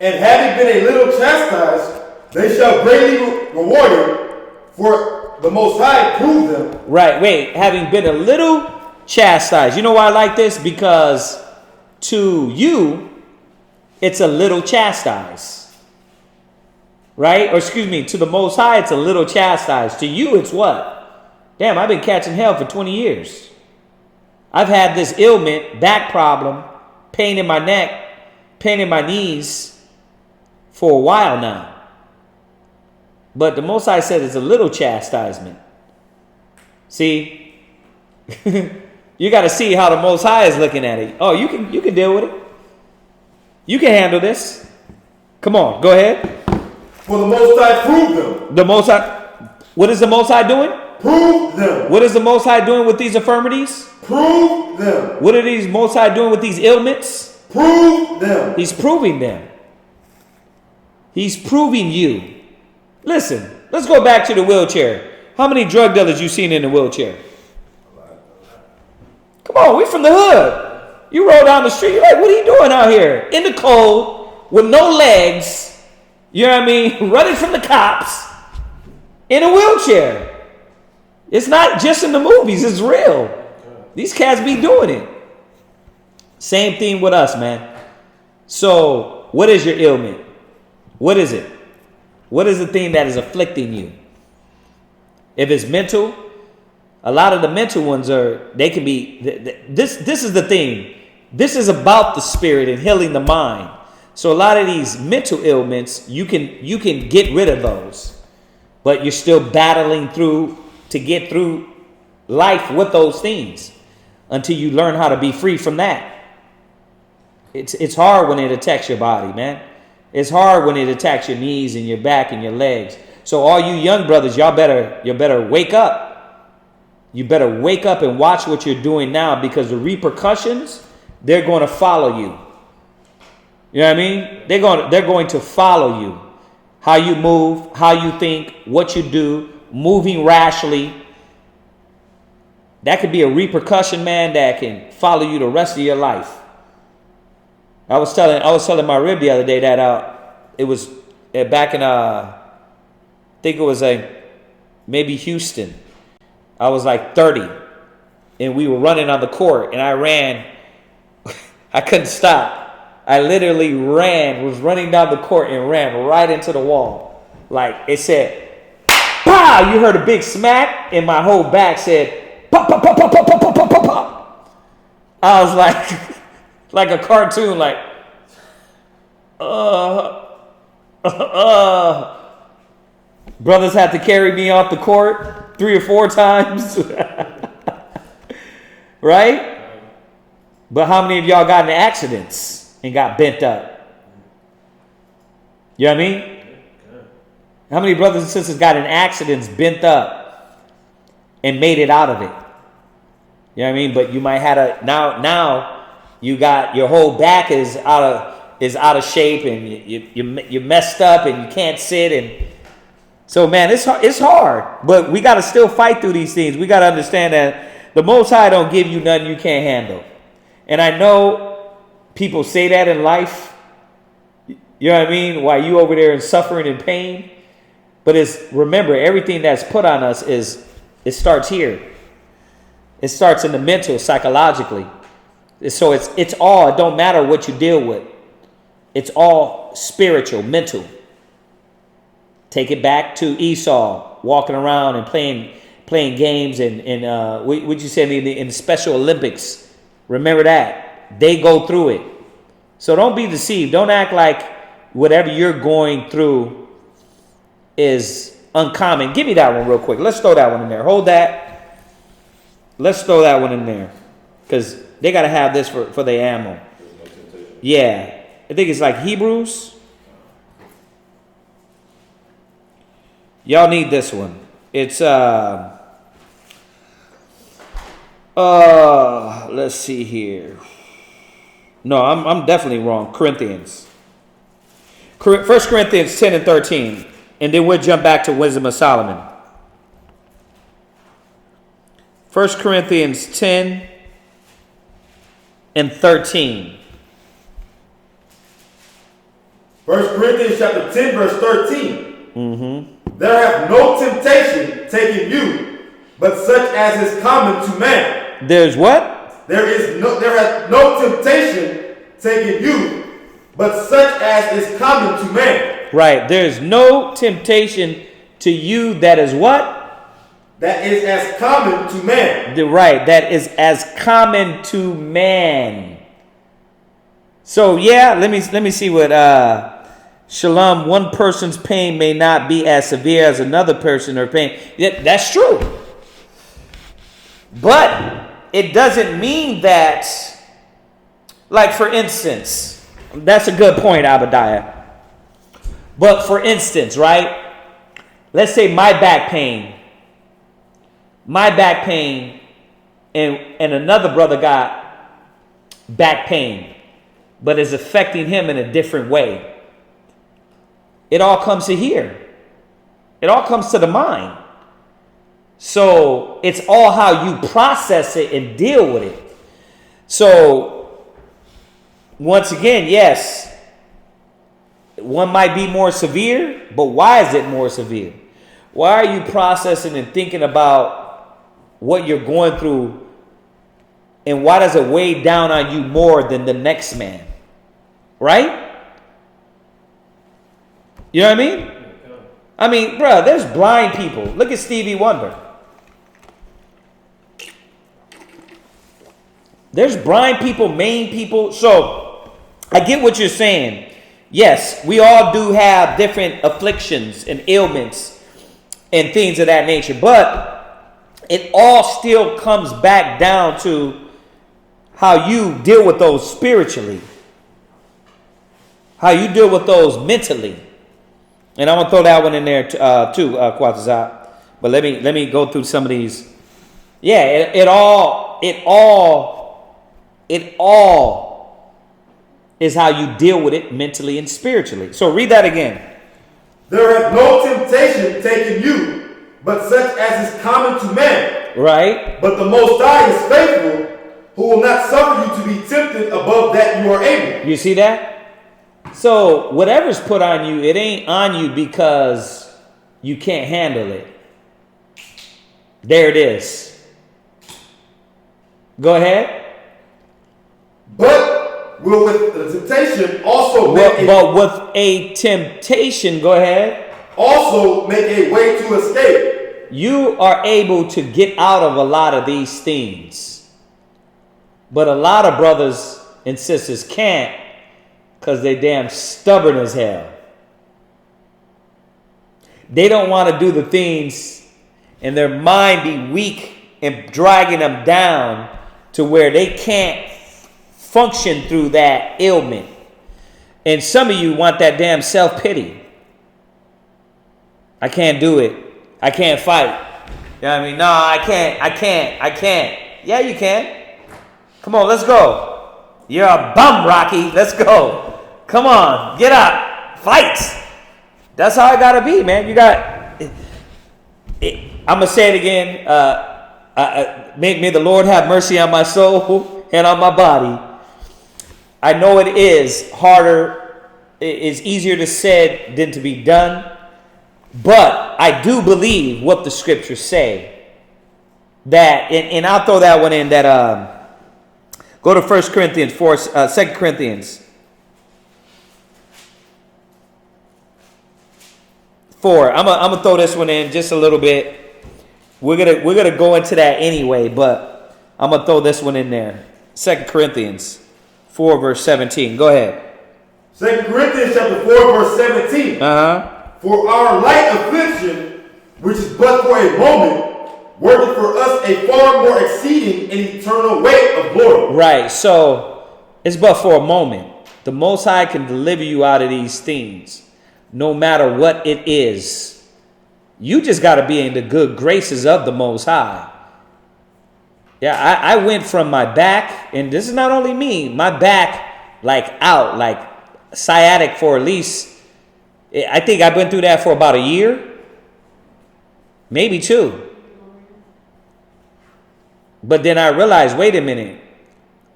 [SPEAKER 3] And having been a little chastised, they shall greatly rewarded, for the Most High proved them. Right,
[SPEAKER 1] wait, having been a little chastised. You know why I like this? Because to you, it's a little chastised. Right? Or excuse me, to the Most High, it's a little chastised. To you, it's what? Damn, I've been catching hell for 20 years. I've had this ailment, back problem, pain in my neck, pain in my knees for a while now. But the Most High said it's a little chastisement. See? You got to see how the Most High is looking at it. Oh, you can deal with it. You can handle this. Come on, go ahead.
[SPEAKER 3] For the Most High proved them.
[SPEAKER 1] The Most High, what is the Most High doing?
[SPEAKER 3] Prove them.
[SPEAKER 1] What is the Most High doing with these infirmities?
[SPEAKER 3] Prove them.
[SPEAKER 1] What are these Most High doing with these ailments?
[SPEAKER 3] Prove them.
[SPEAKER 1] He's proving them. He's proving you. Listen, let's go back to the wheelchair. How many drug dealers you seen in the wheelchair? Come on, we from the hood. You roll down the street, you're like, what are you doing out here? In the cold, with no legs, you know what I mean? Running from the cops, in a wheelchair. It's not just in the movies, it's real. These cats be doing it. Same thing with us, man. So, what is your ailment? What is it? What is the thing that is afflicting you? If it's mental, a lot of the mental ones they can be, this is the thing. This is about the spirit and healing the mind. So a lot of these mental ailments, you can get rid of those, but you're still battling through to get through life with those things until you learn how to be free from that. It's hard when it attacks your body, man. It's hard when it attacks your knees and your back and your legs. So all you young brothers, you better wake up. You better wake up and watch what you're doing now, because the repercussions, they're going to follow you. You know what I mean? They're going to follow you. How you move, how you think, what you do, moving rashly. That could be a repercussion, man, that can follow you the rest of your life. I was telling my rib the other day that it was back in I think it was maybe Houston. I was like 30, and we were running on the court, and I ran. I couldn't stop. I literally was running down the court and ran right into the wall. Like it said, pow! You heard a big smack, and my whole back said, pop, pop, pop, pop, pop, pop, pop, pop, pop. I was like, like a cartoon, like, brothers had to carry me off the court 3 or 4 times. Right? But how many of y'all got in accidents and got bent up? You know what I mean? How many brothers and sisters got in accidents, bent up, and made it out of it? You know what I mean? But you might have now you got your whole back is out of shape, and you messed up, and you can't sit, and so man, it's hard. But we got to still fight through these things. We got to understand that the Most High don't give you nothing you can't handle. And I know people say that in life. You know what I mean? Why you over there in suffering and pain? But remember, everything that's put on us it starts here. It starts in the mental, psychologically. So it's all, it don't matter what you deal with. It's all spiritual, mental. Take it back to Esau, walking around and playing games and would you say in the Special Olympics? Remember that. They go through it. So don't be deceived. Don't act like whatever you're going through is uncommon. Give me that one real quick. Let's throw that one in there. Hold that. Let's throw that one in there. Because they got to have this for the ammo. Yeah. I think it's like Hebrews. Y'all need this one. It's let's see here. No, I'm definitely wrong. Corinthians. 1 Corinthians 10 and 13. And then we'll jump back to Wisdom of Solomon. 1 Corinthians 10 and 13.
[SPEAKER 3] 1 Corinthians chapter 10, verse 13. Mm-hmm. There hath no temptation taken you, but such as is common to man.
[SPEAKER 1] There's what?
[SPEAKER 3] There hath no temptation taken you, but such as is common to man.
[SPEAKER 1] Right. There's no temptation to you that is what?
[SPEAKER 3] That is as common to man.
[SPEAKER 1] Right. That is as common to man. So yeah, let me see what Shalom, one person's pain may not be as severe as another person or pain. Yeah, that's true. But it doesn't mean that, like for instance, That's a good point, Abadiah. But for instance, right? Let's say my back pain, and another brother got back pain, but is affecting him in a different way. It all comes to here. It all comes to the mind. So it's all how you process it and deal with it. So once again, yes, one might be more severe, but why is it more severe? Why are you processing and thinking about what you're going through, and why does it weigh down on you more than the next man? Right? You know what I mean? I mean, bro, there's blind people. Look at Stevie Wonder. There's blind people, maimed people. So I get what you're saying. Yes, we all do have different afflictions and ailments and things of that nature. But it all still comes back down to how you deal with those spiritually. How you deal with those mentally. And I'm gonna throw that one in there too, Quatazat. But let me go through some of these. Yeah, it all is how you deal with it mentally and spiritually. So read that again.
[SPEAKER 3] There hath no temptation taken you, but such as is common to man.
[SPEAKER 1] Right.
[SPEAKER 3] But the Most High is faithful, who will not suffer you to be tempted above that you are able.
[SPEAKER 1] You see that? So whatever's put on you, it ain't on you because you can't handle it. There it is. Go ahead.
[SPEAKER 3] But will with the temptation also
[SPEAKER 1] but with a temptation, go ahead.
[SPEAKER 3] Also make a way to escape.
[SPEAKER 1] You are able to get out of a lot of these things. But a lot of brothers and sisters can't, because they damn stubborn as hell. They don't want to do the things, and their mind be weak and dragging them down to where they can't function through that ailment. And some of you want that damn self-pity. I can't do it. I can't fight. You know what I mean? No, I can't. Yeah, you can. Come on, let's go. You're a bum, Rocky. Let's go. Come on, get up. Fight. That's how I gotta be, man. You got... I'm going to say it again. May the Lord have mercy on my soul and on my body. I know it is harder. It's easier to say than to be done. But I do believe what the scriptures say. That, and I'll throw that one in, that go to 1 Corinthians 4, 2 Corinthians 4. I'm gonna throw this one in just a little bit. We're gonna go into that anyway, but I'm gonna throw this one in there. 2 Corinthians 4 verse 17. Go ahead.
[SPEAKER 3] 2 Corinthians chapter 4 verse 17. For our light affliction, which is but for a moment, worketh for us a far more exceeding and eternal weight of glory. Right.
[SPEAKER 1] So it's but for a moment. The Most High can deliver you out of these things, no matter what it is. You just got to be in the good graces of the Most High. Yeah, I went from my back, and this is not only me, my back like out, like sciatic for at least, I think I've been through that for about a year, maybe 2. But then I realized, wait a minute,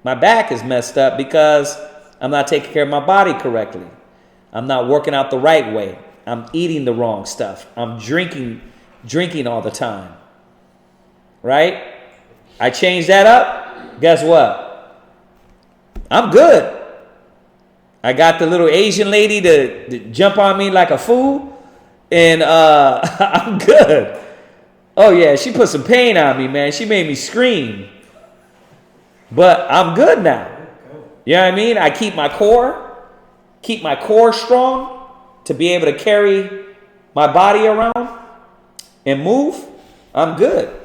[SPEAKER 1] my back is messed up because I'm not taking care of my body correctly. I'm not working out the right way. I'm eating the wrong stuff. I'm drinking all the time. Right? I changed that up. Guess what? I'm good. I got the little Asian lady to jump on me like a fool. And I'm good. Oh, yeah, she put some pain on me, man. She made me scream. But I'm good now. You know what I mean? I keep my core strong to be able to carry my body around and move. I'm good.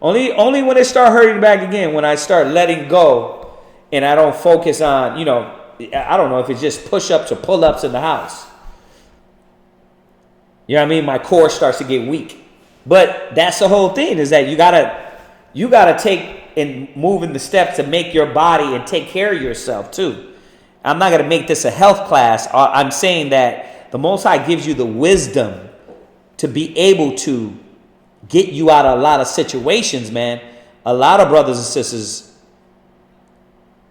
[SPEAKER 1] Only when it start hurting back again, when I start letting go and I don't focus on, I don't know if it's just push-ups or pull-ups in the house. You know what I mean? My core starts to get weak. But that's the whole thing, is that you gotta take and move in the steps to make your body and take care of yourself too. I'm not gonna make this a health class. I'm saying that the Most High gives you the wisdom to be able to get you out of a lot of situations, man. A lot of brothers and sisters,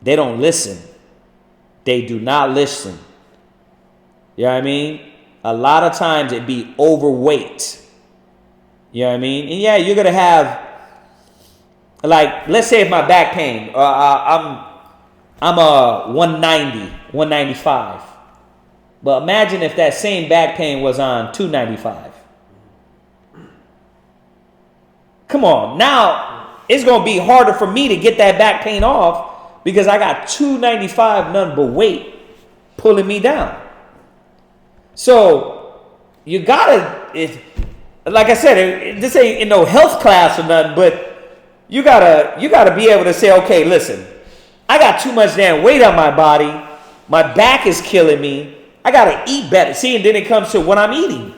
[SPEAKER 1] they don't listen. They do not listen. You know what I mean? A lot of times it be overweight. You know what I mean? And yeah, you're going to have, like, let's say if my back pain, I'm a 190, 195. But imagine if that same back pain was on 295. Come on. Now, it's going to be harder for me to get that back pain off because I got 295, none but weight pulling me down. So, you got to, like I said, this ain't in no health class or nothing, but you gotta be able to say, okay, listen, I got too much damn weight on my body. My back is killing me. I gotta eat better. See, and then it comes to what I'm eating.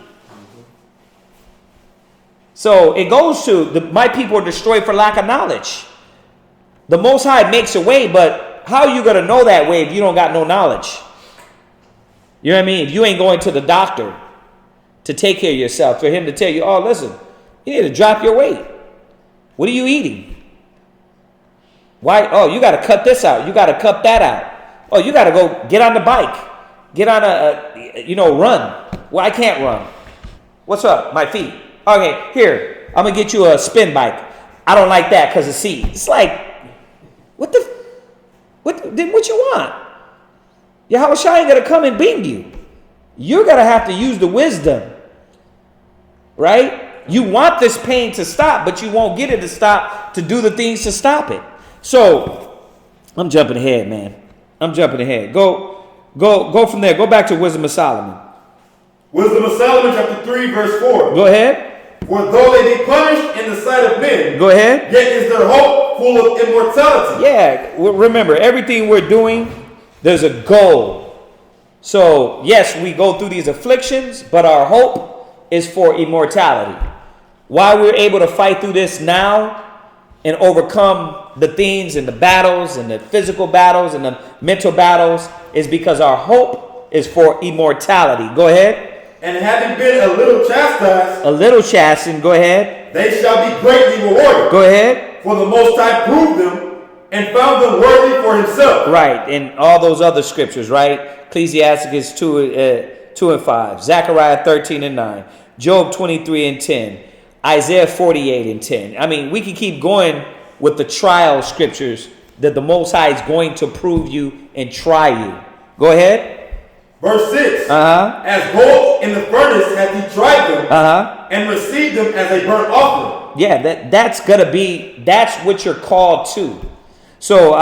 [SPEAKER 1] So it goes to my people are destroyed for lack of knowledge. The Most High makes a way, but how are you gonna know that way if you don't got no knowledge? You know what I mean? If you ain't going to the doctor to take care of yourself, for him to tell you, oh, listen, you need to drop your weight. What are you eating? Why? Oh, you got to cut this out. You got to cut that out. Oh, you got to go get on the bike. Get on run. Well, I can't run. What's up? My feet. Okay, here, I'm going to get you a spin bike. I don't like that because of seat. It's like, what you want? Yahushua ain't going to come and beam you. You're going to have to use the wisdom. Right? You want this pain to stop, but you won't get it to stop to do the things to stop it. So, I'm jumping ahead, man. I'm jumping ahead. Go from there. Go back to Wisdom of Solomon.
[SPEAKER 3] Wisdom of Solomon, chapter 3, verse 4.
[SPEAKER 1] Go ahead.
[SPEAKER 3] For though they be punished in the sight of men,
[SPEAKER 1] go ahead.
[SPEAKER 3] Yet is their hope full of immortality.
[SPEAKER 1] Yeah, remember, everything we're doing, there's a goal. So, yes, we go through these afflictions, but our hope is for immortality. Why we're able to fight through this now and overcome the things and the battles and the physical battles and the mental battles is because our hope is for immortality. Go ahead.
[SPEAKER 3] And having been a little chastised,
[SPEAKER 1] go ahead.
[SPEAKER 3] They shall be greatly rewarded.
[SPEAKER 1] Go ahead.
[SPEAKER 3] For the Most High proved them and found them worthy for himself.
[SPEAKER 1] Right, and all those other scriptures, right? Ecclesiastes 2 and 5, Zechariah 13 and 9, Job 23 and 10, Isaiah 48 and 10. I mean, we can keep going with the trial scriptures that the Most High is going to prove you and try you. Go ahead.
[SPEAKER 3] Verse 6. As gold in the furnace hath he tried them, and received them as a burnt offering.
[SPEAKER 1] Yeah, that's what you're called to. So,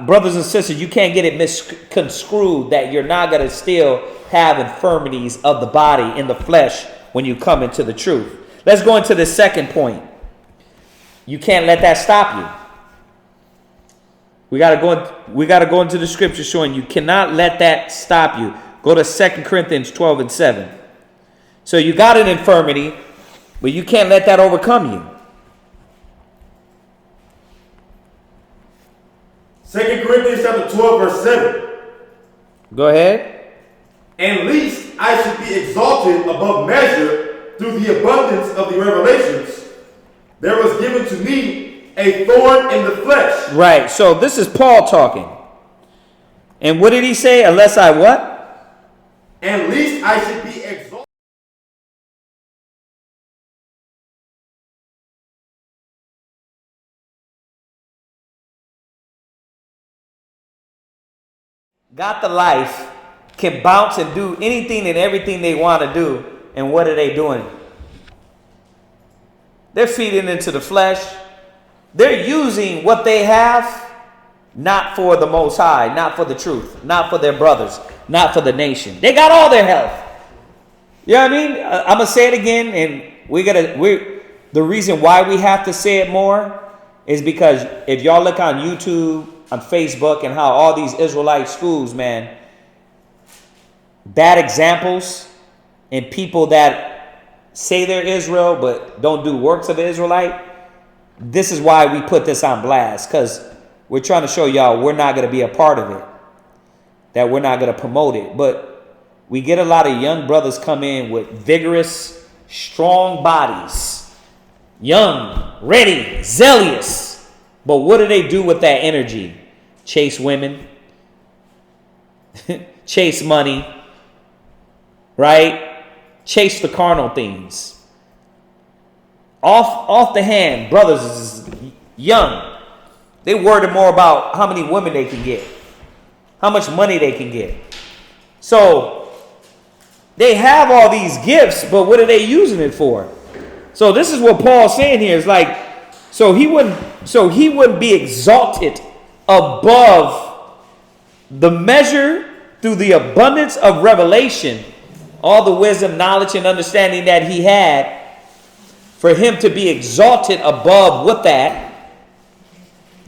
[SPEAKER 1] brothers and sisters, you can't get it misconstrued that you're not going to still have infirmities of the body in the flesh when you come into the truth. Let's go into the second point. You can't let that stop you. We got to go into the scripture showing you cannot let that stop you. Go to 2 Corinthians 12 and 7. So you got an infirmity, but you can't let that overcome you.
[SPEAKER 3] 2 Corinthians chapter 12, verse 7.
[SPEAKER 1] Go ahead.
[SPEAKER 3] And least I should be exalted above measure through the abundance of the revelations. There was given to me a thorn in the flesh.
[SPEAKER 1] Right. So this is Paul talking. And what did he say? Unless I what?
[SPEAKER 3] And least I should be exalted.
[SPEAKER 1] Got the life, can bounce and do anything and everything they want to do. And what are they doing? They're feeding into the flesh. They're using what they have not for the Most High, not for the truth, not for their brothers, not for the nation. They got all their health. You know what I mean? I'm going to say it again, and the reason why we have to say it more is because if y'all look on YouTube, on Facebook and how all these Israelite schools, man, bad examples and people that say they're Israel but don't do works of an Israelite. This is why we put this on blast, because we're trying to show y'all we're not going to be a part of it, that we're not going to promote it. But we get a lot of young brothers come in with vigorous, strong bodies, young, ready, zealous. But what do they do with that energy? Chase women, chase money, right? Chase the carnal things. Off the hand, brothers is young. They worried more about how many women they can get, how much money they can get. So they have all these gifts, but what are they using it for? So this is what Paul's saying here. Is like, so he wouldn't be exalted above the measure through the abundance of revelation, all the wisdom, knowledge, and understanding that he had. For him to be exalted above with that.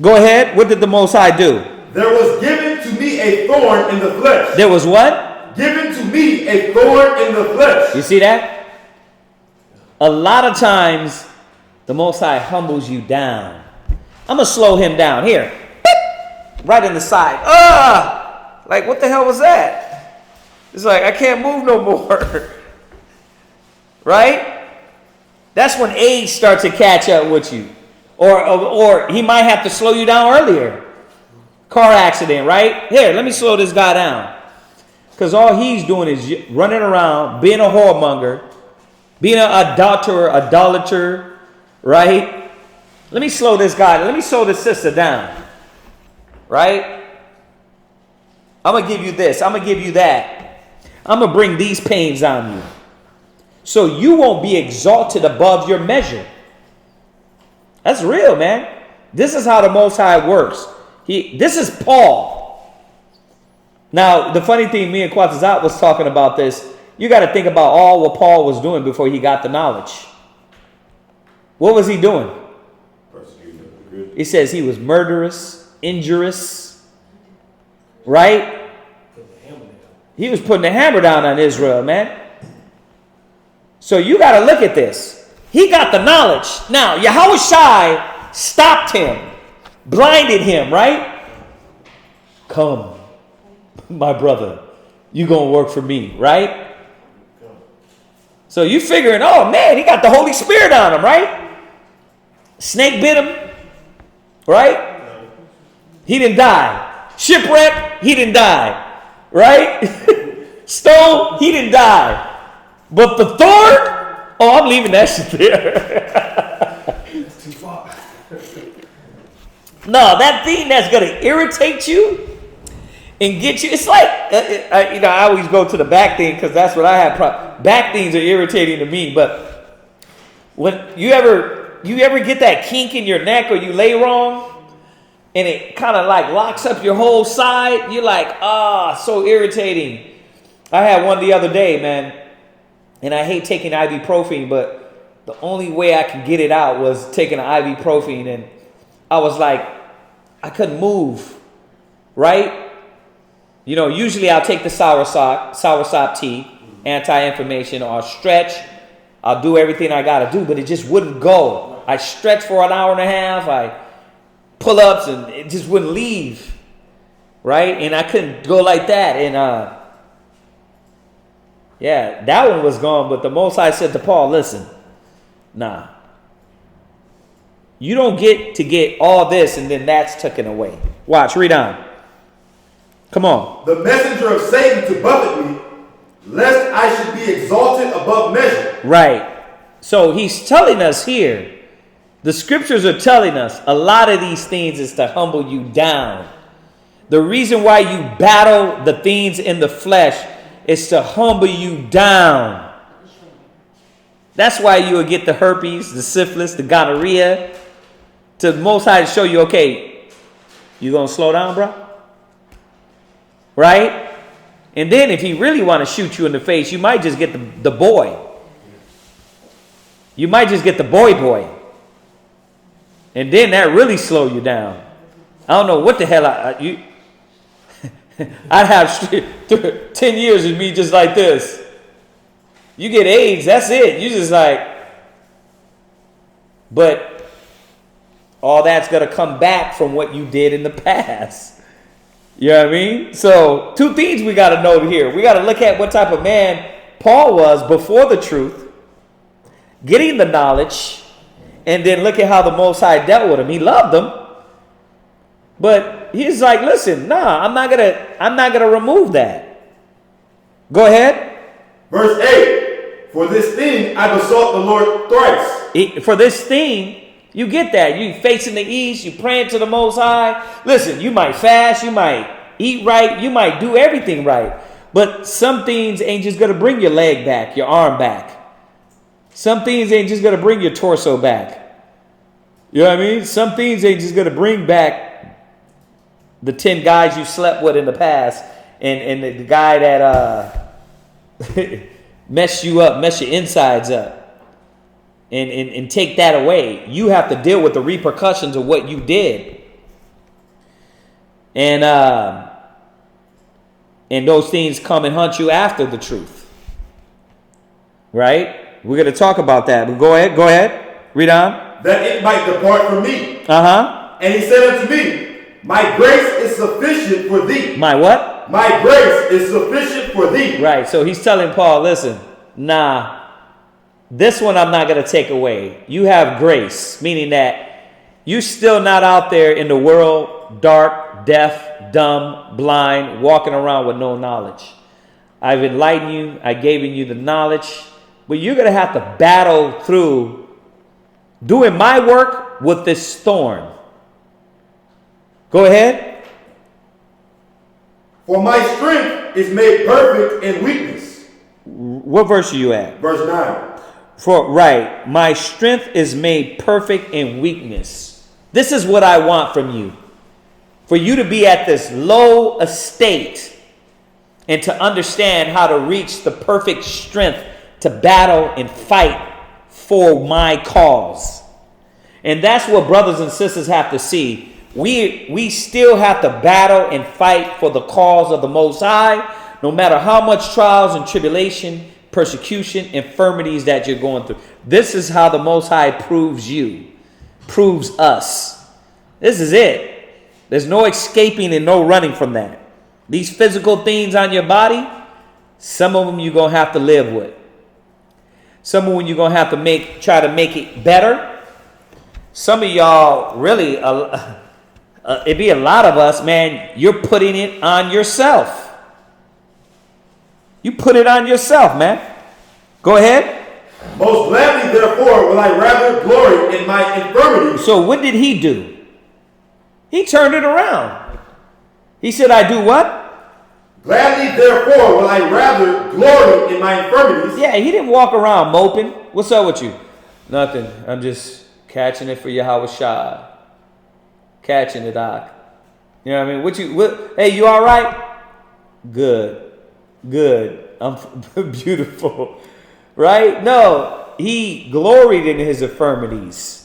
[SPEAKER 1] Go ahead. What did the Most High do?
[SPEAKER 3] There was given to me a thorn in the flesh.
[SPEAKER 1] There was what?
[SPEAKER 3] Given to me a thorn in the flesh.
[SPEAKER 1] You see that? A lot of times, the Most High humbles you down. I'm going to slow him down. Here. Right in the side. Like, what the hell was that? It's like, I can't move no more. Right? That's when age starts to catch up with you. Or he might have to slow you down earlier. Car accident, right? Here, let me slow this guy down. Because all he's doing is running around, being a whoremonger, being an idolater, right? Let me slow this guy. Let me slow this sister down. Right? I'm going to give you this. I'm going to give you that. I'm going to bring these pains on you. So you won't be exalted above your measure. That's real, man. This is how the Most High works. This is Paul. Now, the funny thing, me and Quatazat was talking about this. You got to think about all what Paul was doing before he got the knowledge. What was he doing? He says he was murderous, injurious, right? He was putting the hammer down on Israel, man. So you got to look at this. He got the knowledge. Now, Yahushua stopped him, blinded him, right? Come, my brother, you going to work for me, right? So you figuring, oh man, he got the Holy Spirit on him, right? Snake bit him, right? He didn't die. Shipwreck, he didn't die, right? Stone, he didn't die. But the thorn, oh, I'm leaving that shit there.
[SPEAKER 4] It's too far.
[SPEAKER 1] No, that thing that's going to irritate you and get you. It's like, I always go to the back thing because that's what I have. Back things are irritating to me. But when you ever get that kink in your neck or you lay wrong and it kind of like locks up your whole side, you're like, so irritating. I had one the other day, man. And I hate taking ibuprofen, but the only way I could get it out was taking an ibuprofen. And I was like, I couldn't move, right? You know, usually I'll take the soursop tea, anti-inflammation, or I'll stretch. I'll do everything I got to do, but it just wouldn't go. I stretched for an hour and a half. I pull-ups, and it just wouldn't leave, right? And I couldn't go like that. And, yeah, that one was gone, but the Most High said to Paul, listen, nah. You don't get to get all this and then that's taken away. Watch, read on. Come on.
[SPEAKER 3] The messenger of Satan to buffet me, lest I should be exalted above measure.
[SPEAKER 1] Right. So he's telling us here, the scriptures are telling us a lot of these things is to humble you down. The reason why you battle the things in the flesh is to humble you down. That's why you will get the herpes, the syphilis, the gonorrhea. To the Most High to show you, okay, you going to slow down, bro? Right? And then if he really want to shoot you in the face, you might just get the boy. You might just get the boy. And then that really slow you down. I don't know what the hell I'd have 10 years of me just like this. You get AIDS, that's it. You just like, but all that's going to come back from what you did in the past. You know what I mean? So, two things we got to know here. We got to look at what type of man Paul was before the truth, getting the knowledge, and then look at how the Most High dealt with him. He loved them, but he's like, listen, nah, I'm not gonna remove that. Go ahead.
[SPEAKER 3] Verse 8, for this thing I besought the Lord thrice.
[SPEAKER 1] For this thing, you get that. You facing the east, you praying to the Most High. Listen, you might fast, you might eat right, you might do everything right. But some things ain't just going to bring your leg back, your arm back. Some things ain't just going to bring your torso back. You know what I mean? Some things ain't just going to bring back the 10 guys you slept with in the past and the guy that messed you up, messed your insides up. And take that away. You have to deal with the repercussions of what you did. And those things come and hunt you after the truth. Right? We're going to talk about that. But go ahead. Read on.
[SPEAKER 3] That it might depart from me.
[SPEAKER 1] Uh-huh.
[SPEAKER 3] And he said unto me, my grace is sufficient for thee.
[SPEAKER 1] My what?
[SPEAKER 3] My grace is sufficient for thee.
[SPEAKER 1] Right. So he's telling Paul, listen, nah, this one I'm not going to take away. You have grace, meaning that you're still not out there in the world, dark, deaf, dumb, blind, walking around with no knowledge. I've enlightened you. I've given you the knowledge. But you're going to have to battle through doing my work with this thorn. Go ahead.
[SPEAKER 3] For my strength is made perfect in weakness.
[SPEAKER 1] What verse are you at?
[SPEAKER 3] Verse 9.
[SPEAKER 1] Right. My strength is made perfect in weakness. This is what I want from you. For you to be at this low estate and to understand how to reach the perfect strength to battle and fight for my cause. And that's what brothers and sisters have to see. We still have to battle and fight for the cause of the Most High, no matter how much trials and tribulation, persecution, infirmities that you're going through. This is how the Most High proves you, proves us. This is it. There's no escaping and no running from that. These physical things on your body, some of them you're going to have to live with. Some of them you're going to have to try to make it better. Some of y'all really, it'd be a lot of us, man, you're putting it on yourself. You put it on yourself, man. Go ahead.
[SPEAKER 3] Most gladly, therefore, will I rather glory in my infirmities.
[SPEAKER 1] So what did he do? He turned it around. He said, I do what?
[SPEAKER 3] Gladly, therefore, will I rather glory in my infirmities.
[SPEAKER 1] Yeah, he didn't walk around moping. What's up with you? Nothing. I'm just catching it for Yahweh Shai. Catching it, Doc. You know what I mean? Hey, you all right? Good. I'm beautiful. Right? No, he gloried in his infirmities.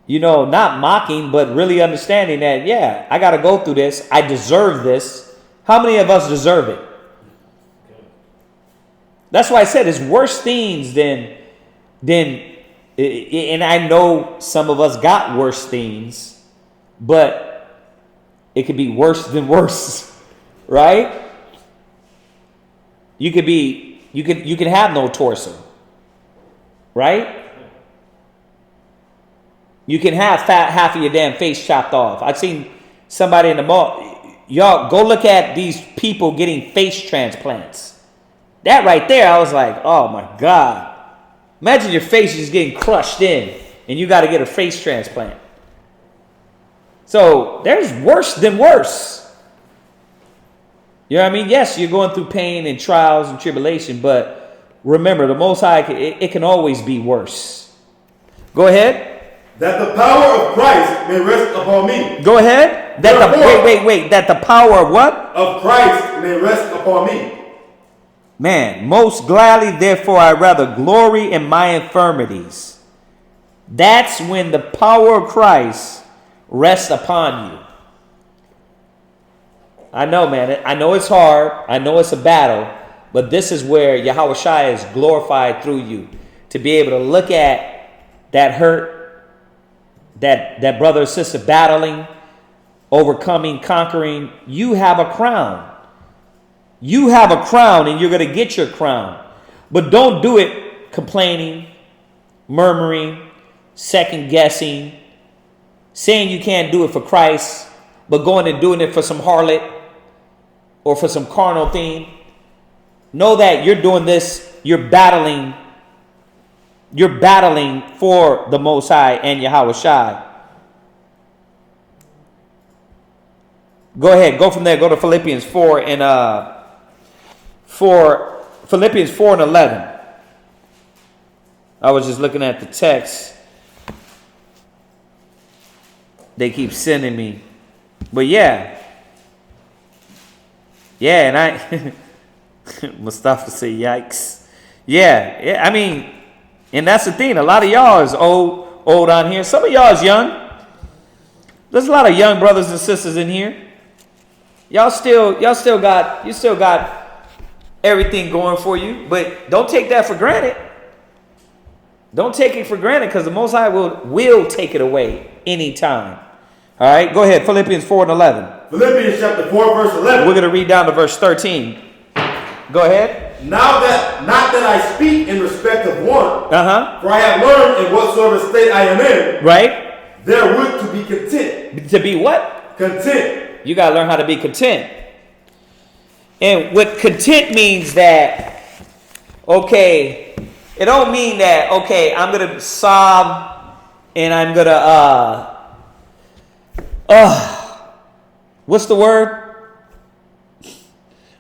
[SPEAKER 1] You know, not mocking, but really understanding that, yeah, I got to go through this. I deserve this. How many of us deserve it? That's why I said it's worse things than, and I know some of us got worse things, but it could be worse than worse, right? You could have no torso, right? You can have half of your damn face chopped off. I've seen somebody in the mall. Y'all go look at these people getting face transplants. That right there, I was like, oh my God. Imagine your face just getting crushed in and you got to get a face transplant. So there's worse than worse. You know what I mean? Yes, you're going through pain and trials and tribulation, but remember, the Most High, it can always be worse. Go ahead.
[SPEAKER 3] That the power of Christ may rest upon me.
[SPEAKER 1] Go ahead. Wait. That the power of what?
[SPEAKER 3] Of Christ may rest upon me.
[SPEAKER 1] Man, most gladly, therefore, I rather glory in my infirmities. That's when the power of Christ rests upon you. I know, man. I know it's hard. I know it's a battle. But this is where Yahweh Shai is glorified through you. To be able to look at that hurt, that brother or sister battling, overcoming, conquering. You have a crown. You have a crown and you're going to get your crown. But don't do it complaining, murmuring, second guessing, saying you can't do it for Christ, but going and doing it for some harlot or for some carnal thing. Know that you're doing this, you're battling for the Most High and Yahweh Shai. Go ahead, go from there, go to Philippians 4 and 11. I was just looking at the text they keep sending me. But yeah, and I Mustafa say yikes. Yeah, I mean, and that's the thing. A lot of y'all is old on here. Some of y'all is young. There's a lot of young brothers and sisters in here. You still got everything going for you, but don't take that for granted. Don't take it for granted, because the Most High will take it away anytime. All right, go ahead. Philippians 4 and 11.
[SPEAKER 3] Philippians chapter 4, verse 11.
[SPEAKER 1] We're going to read down to verse 13. Go ahead.
[SPEAKER 3] Not that I speak in respect of one,
[SPEAKER 1] Uh-huh.
[SPEAKER 3] for I have learned in whatsoever state I am in,
[SPEAKER 1] Right?
[SPEAKER 3] therewith to be content.
[SPEAKER 1] To be what?
[SPEAKER 3] Content.
[SPEAKER 1] You got to learn how to be content. And what content means that, okay, it don't mean that, okay, I'm going to sob and I'm going to, what's the word?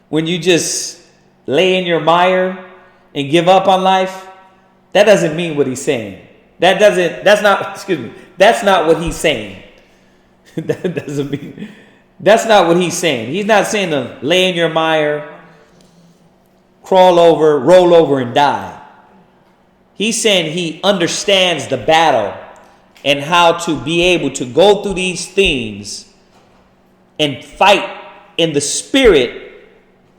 [SPEAKER 1] When you just lay in your mire and give up on life. That doesn't mean what he's saying. That's not what he's saying. That's not what he's saying. He's not saying to lay in your mire, crawl over, roll over, and die. He's saying he understands the battle and how to be able to go through these things and fight in the spirit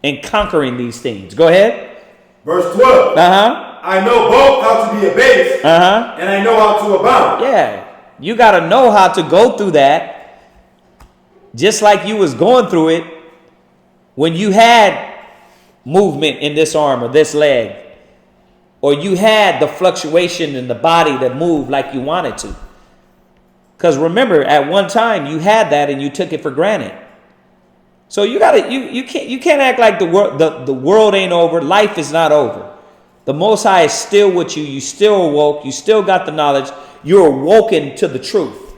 [SPEAKER 1] and conquering these things. Go ahead.
[SPEAKER 3] Verse 12.
[SPEAKER 1] Uh-huh.
[SPEAKER 3] I know both how to be abased,
[SPEAKER 1] Uh-huh.
[SPEAKER 3] and I know how to abound.
[SPEAKER 1] Yeah. You got to know how to go through that, just like you was going through it when you had movement in this arm or this leg, or you had the fluctuation in the body that moved like you wanted to. Because remember, at one time you had that and you took it for granted. So you can't act like the world ain't over. Life is not over. The Most High is still with you. You still awoke. You still got the knowledge. You're awoken to the truth.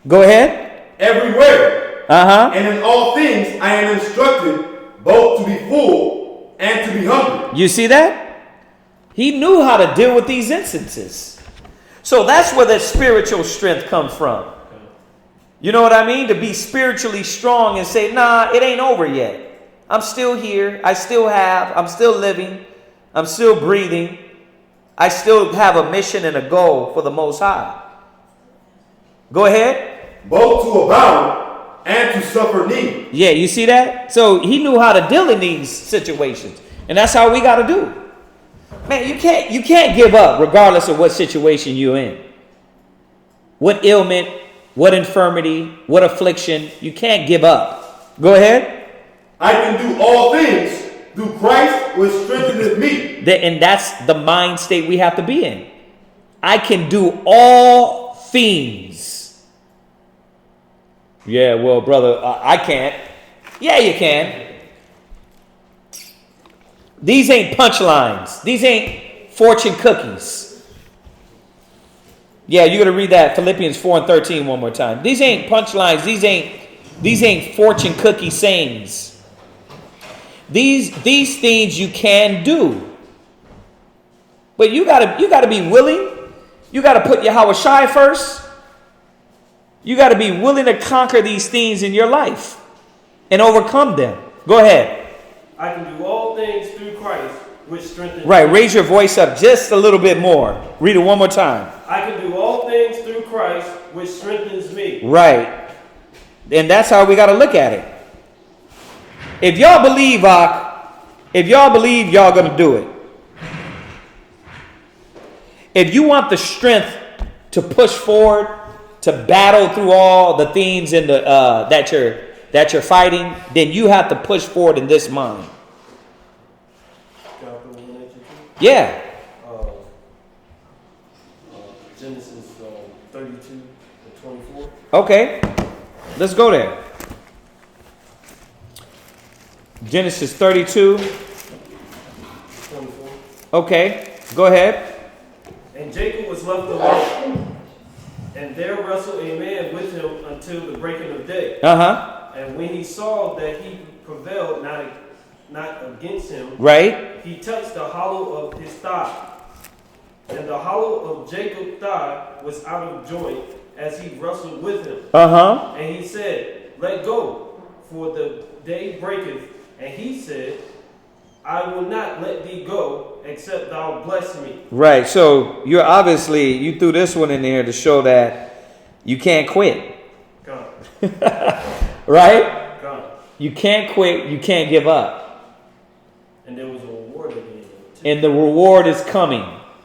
[SPEAKER 1] Go ahead.
[SPEAKER 3] Everywhere.
[SPEAKER 1] Uh-huh.
[SPEAKER 3] And in all things I am instructed both to be full and to be hungry.
[SPEAKER 1] You see that? He knew how to deal with these instances. So that's where that spiritual strength comes from. You know what I mean? To be spiritually strong and say, nah, it ain't over yet. I'm still here. I'm still living. I'm still breathing. I still have a mission and a goal for the Most High. Go ahead.
[SPEAKER 3] Both to abound and to suffer need.
[SPEAKER 1] Yeah, you see that? So he knew how to deal in these situations. And that's how we got to do. Man, you can't give up regardless of what situation you're in. What ailment, what infirmity, what affliction. You can't give up. Go ahead.
[SPEAKER 3] I can do all things through Christ which strengtheneth me.
[SPEAKER 1] And that's the mind state we have to be in. I can do all things. Yeah, well, brother, I can't. Yeah, you can. These ain't punchlines. These ain't fortune cookies. Yeah, you're going to read that Philippians 4 and 13 one more time. These ain't punchlines. These ain't fortune cookie sayings. These things you can do. But you gotta be willing. You got to put Yahweh Shai first. You got to be willing to conquer these things in your life and overcome them. Go ahead.
[SPEAKER 4] I can do all things through Christ, which strengthens
[SPEAKER 1] Right,
[SPEAKER 4] me.
[SPEAKER 1] raise your voice up just a little bit more. Read it one more time.
[SPEAKER 4] I can do all things through Christ, which strengthens me.
[SPEAKER 1] Right. And that's how we got to look at it. If y'all believe, y'all going to do it. If you want the strength to push forward, to battle through all the things in the that you're fighting, then you have to push forward in this mind. Yeah.
[SPEAKER 4] Genesis 32 to 24.
[SPEAKER 1] Okay. Let's go there. Genesis 32.
[SPEAKER 4] 24.
[SPEAKER 1] Okay. Go ahead.
[SPEAKER 4] And Jacob was left alone, and there wrestled a man with him until the breaking of day.
[SPEAKER 1] Uh-huh.
[SPEAKER 4] And when he saw that he prevailed not against him,
[SPEAKER 1] Right.
[SPEAKER 4] he touched the hollow of his thigh. And the hollow of Jacob's thigh was out of joint as he wrestled with him.
[SPEAKER 1] Uh-huh.
[SPEAKER 4] And he said, Let go, for the day breaketh. And he said, I will not let thee go, except thou bless me.
[SPEAKER 1] Right. So you threw this one in there to show that you can't quit.
[SPEAKER 4] Come.
[SPEAKER 1] Right?
[SPEAKER 4] Come.
[SPEAKER 1] You can't quit. You can't give up.
[SPEAKER 4] And there was a reward at the end of it, too.
[SPEAKER 1] And the reward is coming,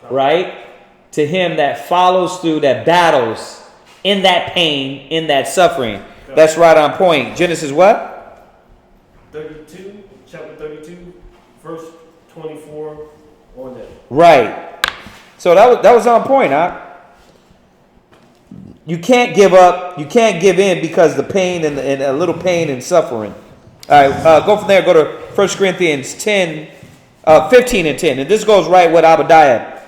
[SPEAKER 1] right? To him that follows through, that battles in that pain, in that suffering. That's right on point. Genesis what?
[SPEAKER 4] 32, chapter 32, verse 24 on that.
[SPEAKER 1] Right. So that was on point, huh? You can't give up. You can't give in because the pain and a little pain and suffering. All right, go from there. Go to 1 Corinthians 15 and 10. And this goes right with Obadiah.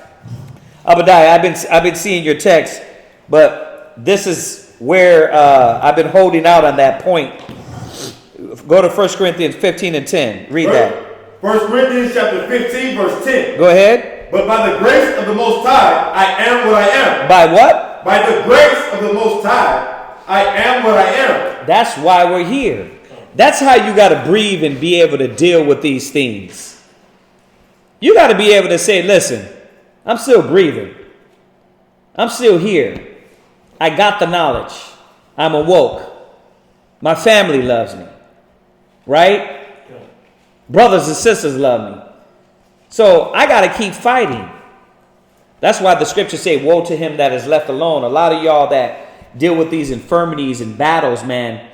[SPEAKER 1] Obadiah, I've been seeing your text, but this is where I've been holding out on that point. Go to 1 Corinthians 15 and 10. Read that.
[SPEAKER 3] 1 Corinthians chapter 15, verse 10.
[SPEAKER 1] Go ahead.
[SPEAKER 3] But by the grace of the Most High, I am what I am.
[SPEAKER 1] By what?
[SPEAKER 3] By the grace of the Most High, I am what I am.
[SPEAKER 1] That's why we're here. That's how you got to breathe and be able to deal with these things. You got to be able to say, listen, I'm still breathing. I'm still here. I got the knowledge. I'm awoke. My family loves me. Right? Brothers and sisters love me. So I got to keep fighting. That's why the scriptures say, woe to him that is left alone. A lot of y'all that deal with these infirmities and battles, man,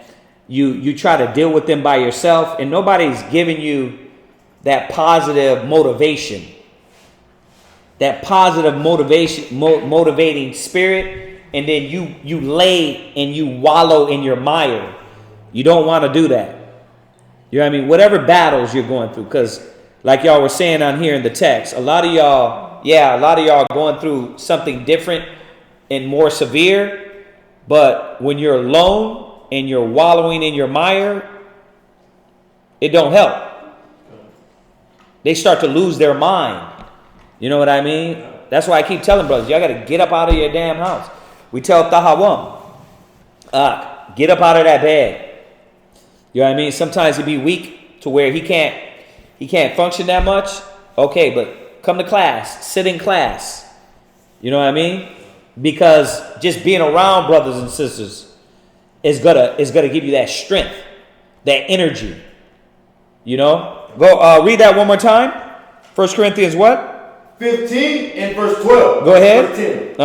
[SPEAKER 1] you try to deal with them by yourself, and nobody's giving you that positive motivation. That positive motivating spirit, and then you lay and you wallow in your mire. You don't want to do that. You know what I mean? Whatever battles you're going through, because like y'all were saying on here in the text, a lot of y'all going through something different and more severe, but when you're alone and you're wallowing in your mire, it don't help. They start to lose their mind. You know what I mean? That's why I keep telling brothers, y'all got to get up out of your damn house. We tell Tahawam, get up out of that bed. You know what I mean? Sometimes he'd be weak to where he can't function that much. Okay, but come to class, sit in class. You know what I mean? Because just being around brothers and sisters is gonna give you that strength, that energy. You know? Go read that one more time. 1 Corinthians what?
[SPEAKER 3] 15 and verse 12.
[SPEAKER 1] Go ahead.
[SPEAKER 3] Verse 10.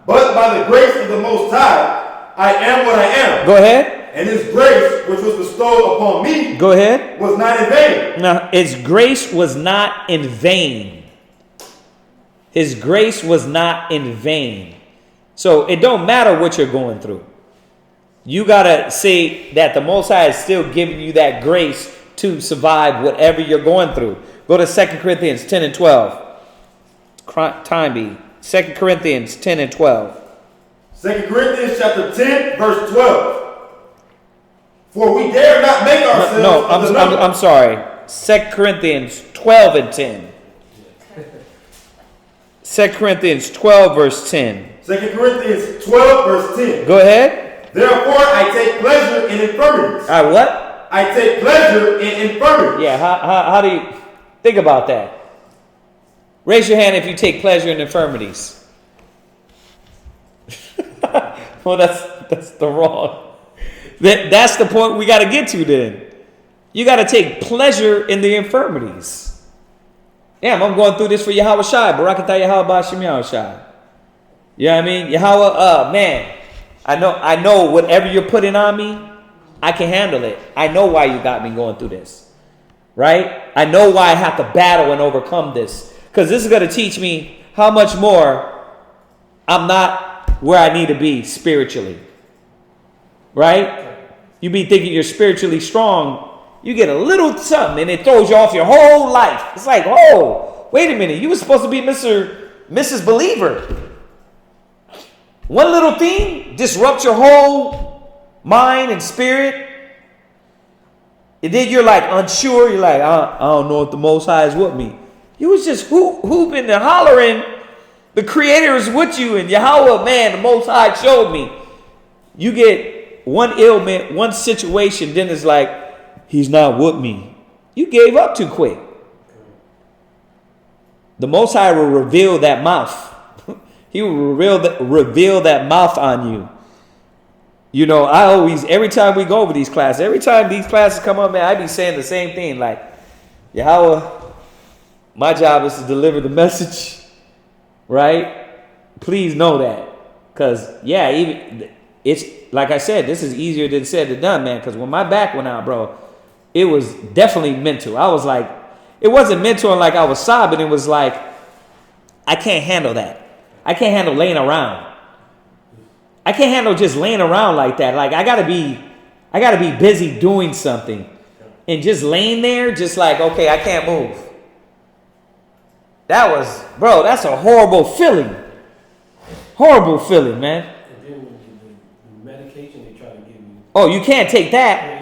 [SPEAKER 1] But
[SPEAKER 3] by the grace of the Most High, I am what I am.
[SPEAKER 1] Go ahead.
[SPEAKER 3] And his grace, which was bestowed upon me,
[SPEAKER 1] go ahead,
[SPEAKER 3] was not in vain.
[SPEAKER 1] Now, his grace was not in vain. His grace was not in vain. So it don't matter what you're going through. You got to say that the Most High is still giving you that grace to survive whatever you're going through. Go to 2 Corinthians 10 and 12. Time be. 2 Corinthians 10 and 12.
[SPEAKER 3] 2 Corinthians chapter 10, verse 12. For we dare not make ourselves
[SPEAKER 1] I'm sorry. 2 Corinthians 12 and 10. 2 Corinthians 12 verse 10.
[SPEAKER 3] 2 Corinthians 12 verse 10.
[SPEAKER 1] Go ahead.
[SPEAKER 3] Therefore I take pleasure in infirmities.
[SPEAKER 1] I what?
[SPEAKER 3] I take pleasure in infirmities.
[SPEAKER 1] Yeah, how do you think about that? Raise your hand if you take pleasure in infirmities. Well, that's the wrong. That's the point we got to get to then. You got to take pleasure in the infirmities. Damn, I'm going through this for Yahweh Shai. Barakatah Yahweh Bashim Yahweh Shai. You know what I mean? Yahweh, man, I know whatever you're putting on me, I can handle it. I know why you got me going through this. Right? I know why I have to battle and overcome this. Because this is going to teach me how much more I'm not where I need to be spiritually. Right? You be thinking you're spiritually strong. You get a little something and it throws you off your whole life. It's like, oh, wait a minute. You were supposed to be Mrs. Believer. One little thing disrupts your whole mind and spirit. And then you're like unsure. You're like, I don't know if the Most High is with me. You was just hooping and hollering. The Creator is with you. And Yahweh, man, the Most High showed me. You get one ailment, one situation. Then it's like, He's not with me. You gave up too quick. The Most High will reveal that mouth. He will reveal that mouth on you. You know, every time we go over these classes, every time these classes come up, man, I be saying the same thing. Like, Yahweh, my job is to deliver the message. Right? Please know that. Because, yeah, even it's like I said, this is easier than said than done, man. Because when my back went out, bro, it was definitely mental. I was like, it wasn't mental and like I was sobbing. It was like, I can't handle that. I can't handle laying around. I can't handle just laying around like that. Like I gotta be busy doing something. And just laying there, just like, okay, I can't move. That's a horrible feeling. Horrible feeling, man.
[SPEAKER 4] And then the medication they try to give you.
[SPEAKER 1] Oh, you can't take that.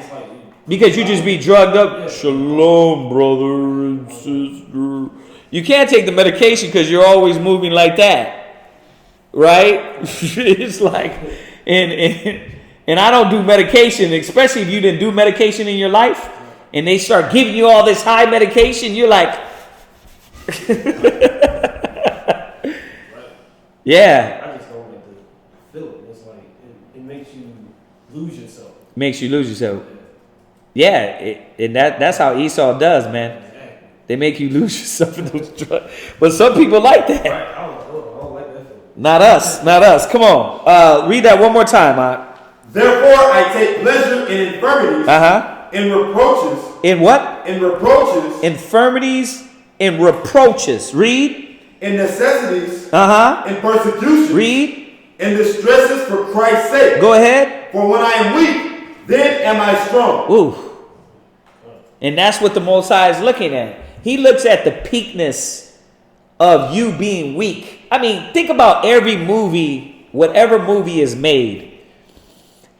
[SPEAKER 1] Because you just be drugged up. Yeah. Shalom, brother and sister. You can't take the medication because you're always moving like that. Right? It's like, and I don't do medication, especially if you didn't do medication in your life, and they start giving you all this high medication, you're like, yeah.
[SPEAKER 4] I just don't like the feeling. It's like, it makes you lose yourself.
[SPEAKER 1] Makes you lose yourself. Yeah, and that's how Esau does, man. Exactly. They make you lose yourself in those drugs. But some people like that.
[SPEAKER 4] Right. I don't like that feeling.
[SPEAKER 1] Not us. Come on. Read that one more time.
[SPEAKER 3] Therefore, I take pleasure in infirmities, in reproaches.
[SPEAKER 1] In what?
[SPEAKER 3] In reproaches.
[SPEAKER 1] Infirmities, in reproaches. Read.
[SPEAKER 3] In necessities. In persecution.
[SPEAKER 1] Read.
[SPEAKER 3] In distresses for Christ's sake.
[SPEAKER 1] Go ahead.
[SPEAKER 3] For when I am weak, then am I strong.
[SPEAKER 1] Ooh. And that's what the Most High is looking at. He looks at the peakness of you being weak. I mean, think about every movie, whatever movie is made,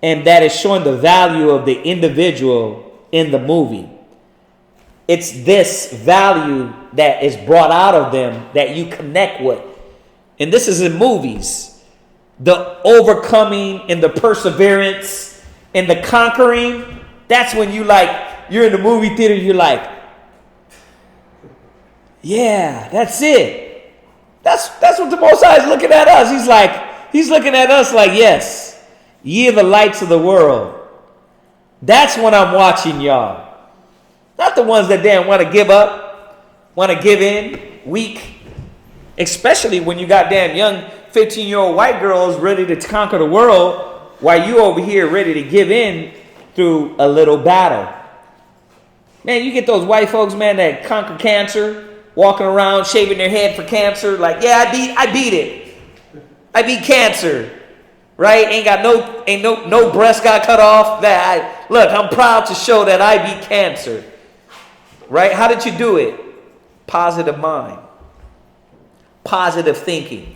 [SPEAKER 1] and that is showing the value of the individual in the movie. It's this value that is brought out of them that you connect with. And this is in movies. The overcoming and the perseverance and the conquering. That's when you're in the movie theater, you're like, yeah, that's it. That's what the Most High is looking at us. He's looking at us like, yes, ye are the lights of the world. That's when I'm watching y'all. Not the ones that damn want to give up, want to give in, weak. Especially when you got damn young 15-year-old white girls ready to conquer the world while you over here ready to give in through a little battle. Man, you get those white folks, man, that conquer cancer, walking around shaving their head for cancer. Like, yeah, I beat it. I beat cancer. Right? Ain't no breast got cut off. Look, I'm proud to show that I beat cancer. Right? How did you do it? Positive mind. Positive thinking.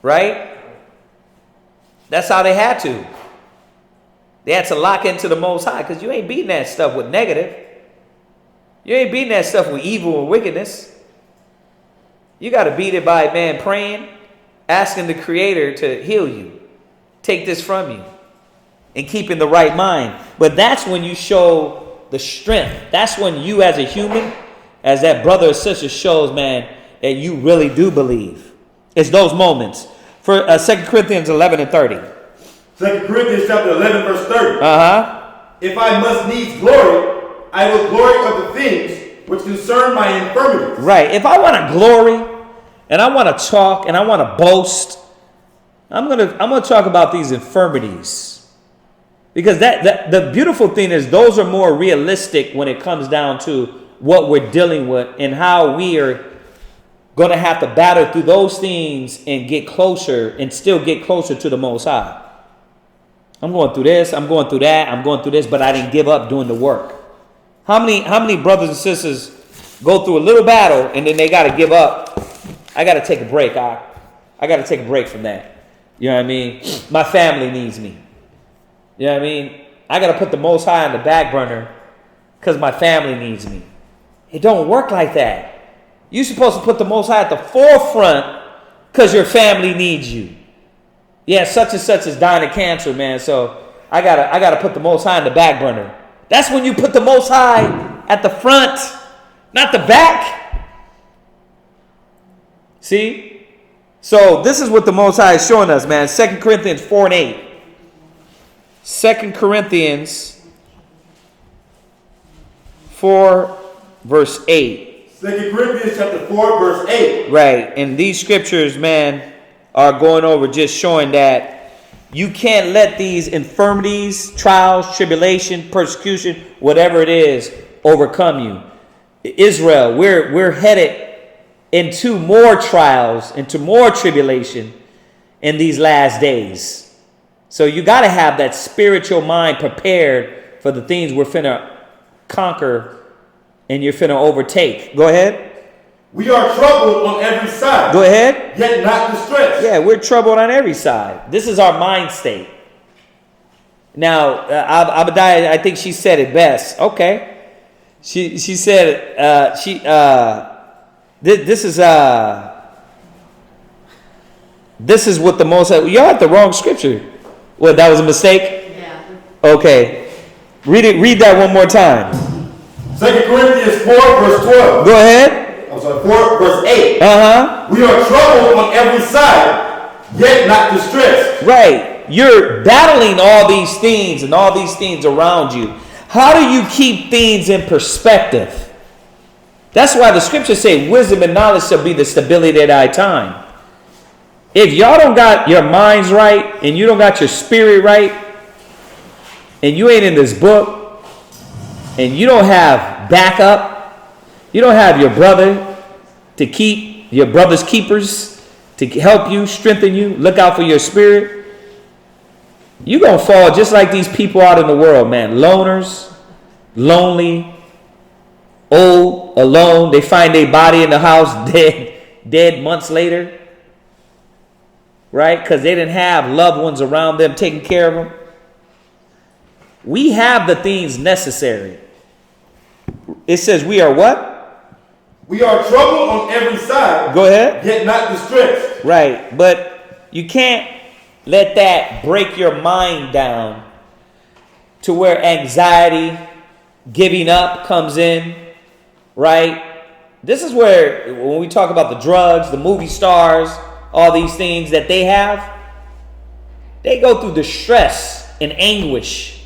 [SPEAKER 1] Right? That's how they had to. They had to lock into the Most High because you ain't beating that stuff with negative. You ain't beating that stuff with evil and wickedness. You got to beat it by, man, praying, asking the Creator to heal you, take this from you, and keep in the right mind. But that's when you show the strength. That's when you as a human, as that brother or sister shows, man, that you really do believe. It's those moments. For 2 Corinthians 11 and 30.
[SPEAKER 3] 2 Corinthians chapter 11, verse 30.
[SPEAKER 1] Uh-huh.
[SPEAKER 3] If I must needs glory, I will glory of the things which concern my infirmities.
[SPEAKER 1] Right. If I want to glory and I want to talk and I want to boast, I'm gonna talk about these infirmities. Because the beautiful thing is those are more realistic when it comes down to what we're dealing with and how we are going to have to battle through those things and get closer and still get closer to the Most High. I'm going through this, I'm going through that, I'm going through this, but I didn't give up doing the work. How many brothers and sisters go through a little battle and then they got to give up? I got to take a break. I got to take a break from that. You know what I mean? My family needs me. You know what I mean? I got to put the Most High on the back burner because my family needs me. It don't work like that. You're supposed to put the Most High at the forefront because your family needs you. Yeah, such and such is dying of cancer, man. So I gotta put the Most High in the back burner. That's when you put the Most High at the front, not the back. See? So this is what the Most High is showing us, man. 2 Corinthians 4 and 8. 2 Corinthians 4 verse 8.
[SPEAKER 3] 2 Corinthians chapter 4 verse 8.
[SPEAKER 1] Right. And these scriptures, man, are going over just showing that you can't let these infirmities, trials, tribulation, persecution, whatever it is, overcome you. Israel, we're headed into more trials, into more tribulation in these last days. So you got to have that spiritual mind prepared for the things we're finna conquer and you're finna overtake. Go ahead.
[SPEAKER 3] We are troubled on every side.
[SPEAKER 1] Go ahead.
[SPEAKER 3] Yet not distressed.
[SPEAKER 1] Yeah, we're troubled on every side. This is our mind state. Now, Abadiah, I think she said it best. Okay. She said this is what the Most High. Y'all had the wrong scripture. What, that was a mistake?
[SPEAKER 2] Yeah.
[SPEAKER 1] Okay. Read that one more time.
[SPEAKER 3] 2 Corinthians 4 verse 12.
[SPEAKER 1] Go ahead.
[SPEAKER 3] I'm sorry, 4 verse 8.
[SPEAKER 1] Uh-huh.
[SPEAKER 3] We are troubled on every side, yet not distressed.
[SPEAKER 1] Right. You're battling all these things and all these things around you. How do you keep things in perspective? That's why the scriptures say wisdom and knowledge shall be the stability of thy time. If y'all don't got your minds right and you don't got your spirit right and you ain't in this book and you don't have backup, you don't have your brother to keep, your brother's keepers to help you, strengthen you, look out for your spirit, you're going to fall just like these people out in the world, man. Loners, lonely, old, alone. They find their body in the house dead months later. Right? Because they didn't have loved ones around them taking care of them. We have the things necessary. It says we are what?
[SPEAKER 3] We are troubled on every side.
[SPEAKER 1] Go ahead.
[SPEAKER 3] Yet not distressed.
[SPEAKER 1] Right. But you can't let that break your mind down to where anxiety, giving up comes in. Right? This is where, when we talk about the drugs, the movie stars, all these things that they have, they go through the stress and anguish,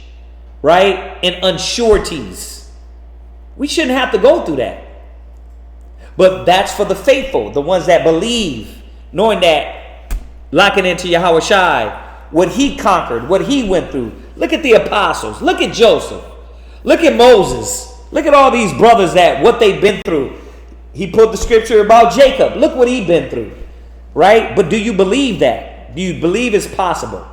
[SPEAKER 1] right? And unsureties. We shouldn't have to go through that. But that's for the faithful, the ones that believe, knowing that, locking into Yahweh Shai, what he conquered, what he went through. Look at the apostles. Look at Joseph. Look at Moses. Look at all these brothers that, what they've been through. He put the scripture about Jacob. Look what he's been through. Right? But do you believe that? Do you believe it's possible?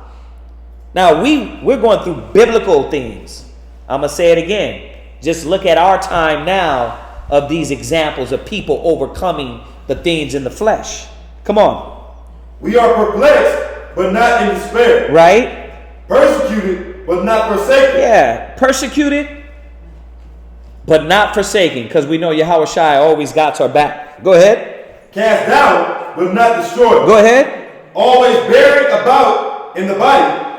[SPEAKER 1] Now, we're going through biblical things. I'm going to say it again. Just look at our time now of these examples of people overcoming the things in the flesh. Come on.
[SPEAKER 3] We are perplexed, but not in despair.
[SPEAKER 1] Right?
[SPEAKER 3] Persecuted, but not forsaken.
[SPEAKER 1] Yeah. Persecuted, but not forsaken. Because we know Yahweh Shai always got our back. Go ahead.
[SPEAKER 3] Cast down, but not destroyed.
[SPEAKER 1] Go ahead.
[SPEAKER 3] Always bearing about in the body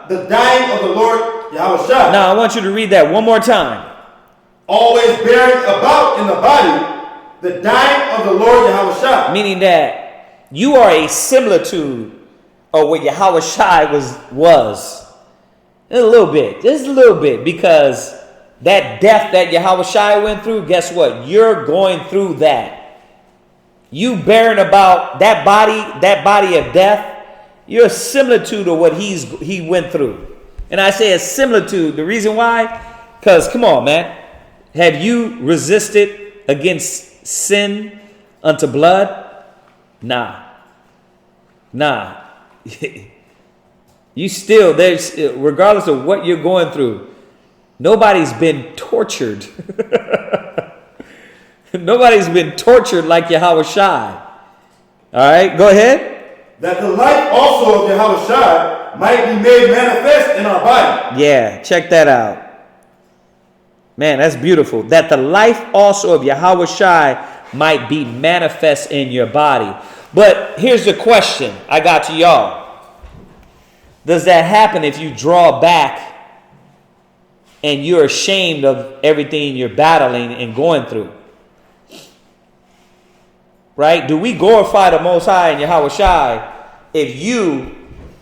[SPEAKER 3] the dying of the Lord Yahweh Shai.
[SPEAKER 1] Now I want you to read that one more time.
[SPEAKER 3] Always bearing about in the body the dying of the Lord Yahweh Shai.
[SPEAKER 1] Meaning that you are a similitude or where Yahweh Shai was. A little bit. Just a little bit. Because that death that Yahweh Shai went through, guess what? You're going through that. You bearing about that body of death, you're a similitude of what he went through. And I say a similitude. The reason why? Because, come on, man. Have you resisted against sin unto blood? Nah. You still, regardless of what you're going through, nobody's been tortured. Nobody's been tortured like Yahweh Shai. All right, go ahead.
[SPEAKER 3] That the life also of Yahweh Shai might be made manifest in our body.
[SPEAKER 1] Yeah, check that out. Man, that's beautiful. That the life also of Yahweh Shai might be manifest in your body. But here's the question I got to y'all. Does that happen if you draw back and you're ashamed of everything you're battling and going through? Right? Do we glorify the Most High and Yahweh Shai if you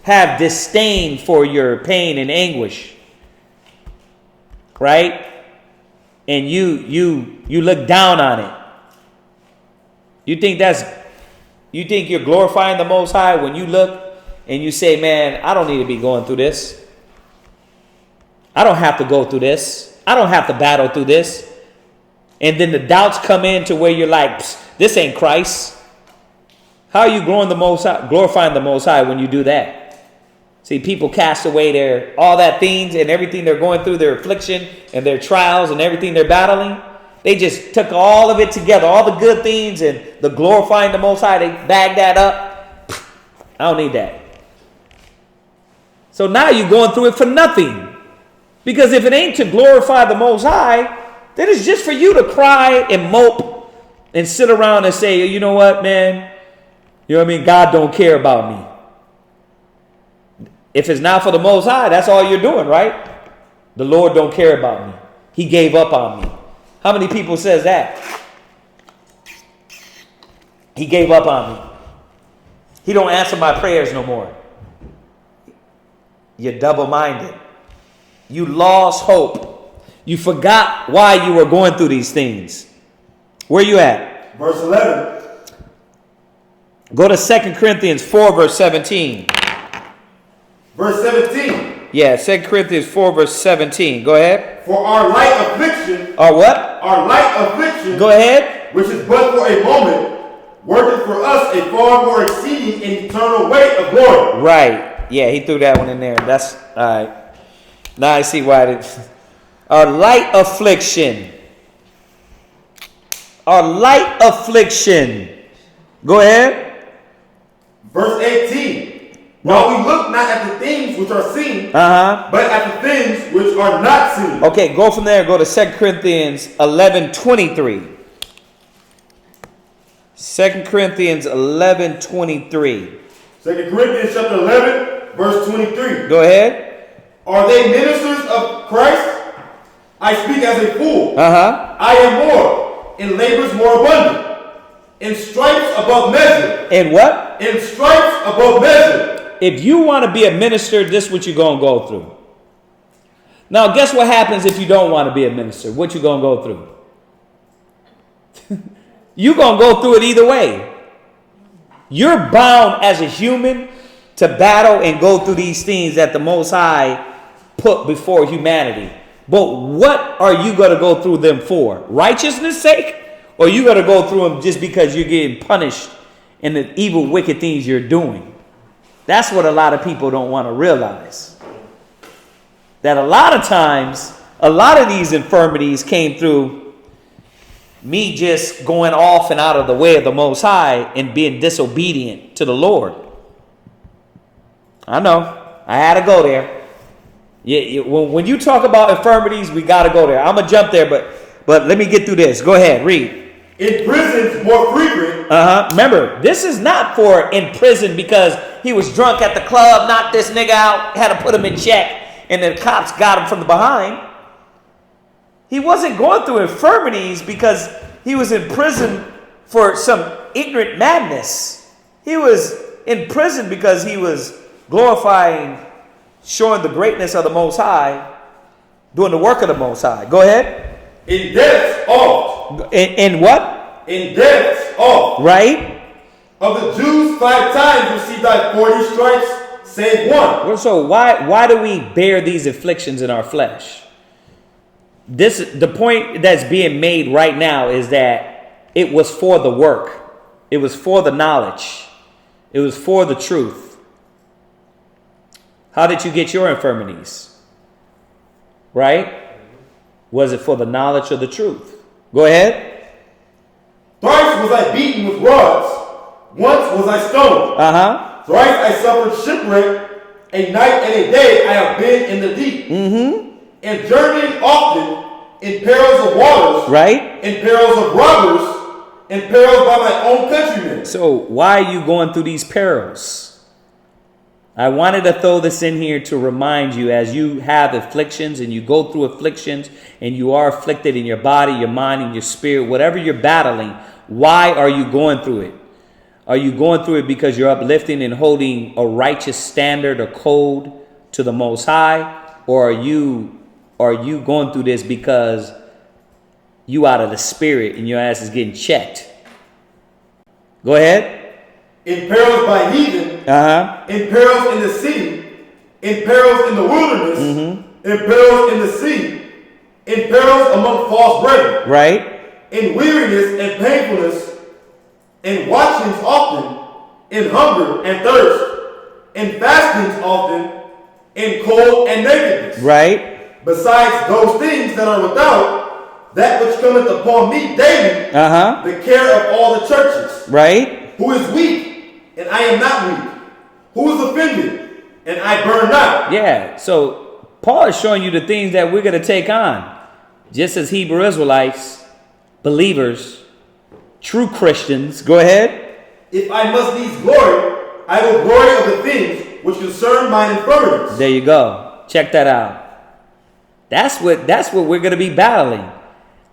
[SPEAKER 1] have disdain for your pain and anguish? Right? And you look down on it. You think you're glorifying the Most High when you look and you say, man, I don't need to be going through this. I don't have to go through this. I don't have to battle through this. And then the doubts come in to where you're like, this ain't Christ. How are you glorifying the Most High when you do that? See, people cast away all that things and everything they're going through, their affliction and their trials and everything they're battling. They just took all of it together, all the good things and the glorifying the Most High. They bagged that up. I don't need that. So now you're going through it for nothing. Because if it ain't to glorify the Most High, then it's just for you to cry and mope and sit around and say, you know what, man? You know what I mean? God don't care about me. If it's not for the Most High, that's all you're doing, right? The Lord don't care about me. He gave up on me. How many people says that? He gave up on me. He don't answer my prayers no more. You're double-minded. You lost hope. You forgot why you were going through these things. Where you at?
[SPEAKER 3] Verse 11.
[SPEAKER 1] Go to 2 Corinthians 4, verse 17.
[SPEAKER 3] Verse 17.
[SPEAKER 1] Yeah, 2 Corinthians 4, verse 17. Go ahead.
[SPEAKER 3] For our light affliction.
[SPEAKER 1] Our what?
[SPEAKER 3] Our light affliction.
[SPEAKER 1] Go ahead.
[SPEAKER 3] Which is but for a moment, working for us a far more exceeding and eternal weight of glory.
[SPEAKER 1] Right. Yeah, he threw that one in there. That's all right. Now I see why it. Our light affliction. Our light affliction. Go ahead.
[SPEAKER 3] Verse 18. While we look not at the things which are seen, but at the things which are not seen.
[SPEAKER 1] Okay, go from there. Go to 2 Corinthians 11:23. 2 Corinthians 11:23.
[SPEAKER 3] 2 Corinthians chapter 11, verse 23.
[SPEAKER 1] Go ahead.
[SPEAKER 3] Are they ministers of Christ? I speak as a fool. I am more, in labors more abundant, in stripes above measure.
[SPEAKER 1] In what?
[SPEAKER 3] In stripes above measure.
[SPEAKER 1] If you want to be a minister, this is what you're going to go through. Now, guess what happens if you don't want to be a minister? What you going to go through? You're going to go through it either way. You're bound as a human to battle and go through these things that the Most High put before humanity. But what are you going to go through them for? Righteousness' sake? Or you got to go through them just because you're getting punished in the evil, wicked things you're doing? That's what a lot of people don't want to realize. That a lot of times, a lot of these infirmities came through me just going off and out of the way of the Most High and being disobedient to the Lord. I know. I had to go there. When you talk about infirmities, we got to go there. I'm going to jump there, but let me get through this. Go ahead, read.
[SPEAKER 3] In prisons more frequent.
[SPEAKER 1] Remember, this is not for in prison because he was drunk at the club, knocked this nigga out, had to put him in check, and the cops got him from the behind. He wasn't going through infirmities because he was in prison for some ignorant madness. He was in prison because he was glorifying, showing the greatness of the Most High, doing the work of the Most High. Go ahead.
[SPEAKER 3] In deaths oft.
[SPEAKER 1] In what?
[SPEAKER 3] In deaths oft.
[SPEAKER 1] Right?
[SPEAKER 3] Of the Jews 5 times received I 40 stripes, save one.
[SPEAKER 1] So why do we bear these afflictions in our flesh? The point that's being made right now is that it was for the work. It was for the knowledge. It was for the truth. How did you get your infirmities? Right? Was it for the knowledge of the truth? Go ahead.
[SPEAKER 3] Thrice was I beaten with rods. Once was I stoned. Thrice I suffered shipwreck. A night and a day I have been in the deep. And journeying often in perils of waters.
[SPEAKER 1] Right.
[SPEAKER 3] In perils of robbers. In perils by my own countrymen.
[SPEAKER 1] So why are you going through these perils? I wanted to throw this in here to remind you, as you have afflictions and you go through afflictions and you are afflicted in your body, your mind, and your spirit, whatever you're battling, why are you going through it? Are you going through it because you're uplifting and holding a righteous standard or code to the Most High? Or are you going through this because you out of the spirit and your ass is getting checked? Go ahead.
[SPEAKER 3] In perils by heathen, in perils in the city, in perils in the wilderness, in perils in the sea, in perils among false brethren,
[SPEAKER 1] right?
[SPEAKER 3] In weariness and painfulness, in watchings often, in hunger and thirst, in fastings often, in cold and nakedness,
[SPEAKER 1] right?
[SPEAKER 3] Besides those things that are without, that which cometh upon me daily, the care of all the churches,
[SPEAKER 1] right?
[SPEAKER 3] Who is weak, and I am not weak? Who is offended, and I burn not?
[SPEAKER 1] Yeah, so Paul is showing you the things that we're going to take on. Just as Hebrew Israelites, believers, true Christians. Go ahead.
[SPEAKER 3] If I must needs glory, I will glory of the things which concern mine infirmities.
[SPEAKER 1] There you go. Check that out. That's what we're going to be battling.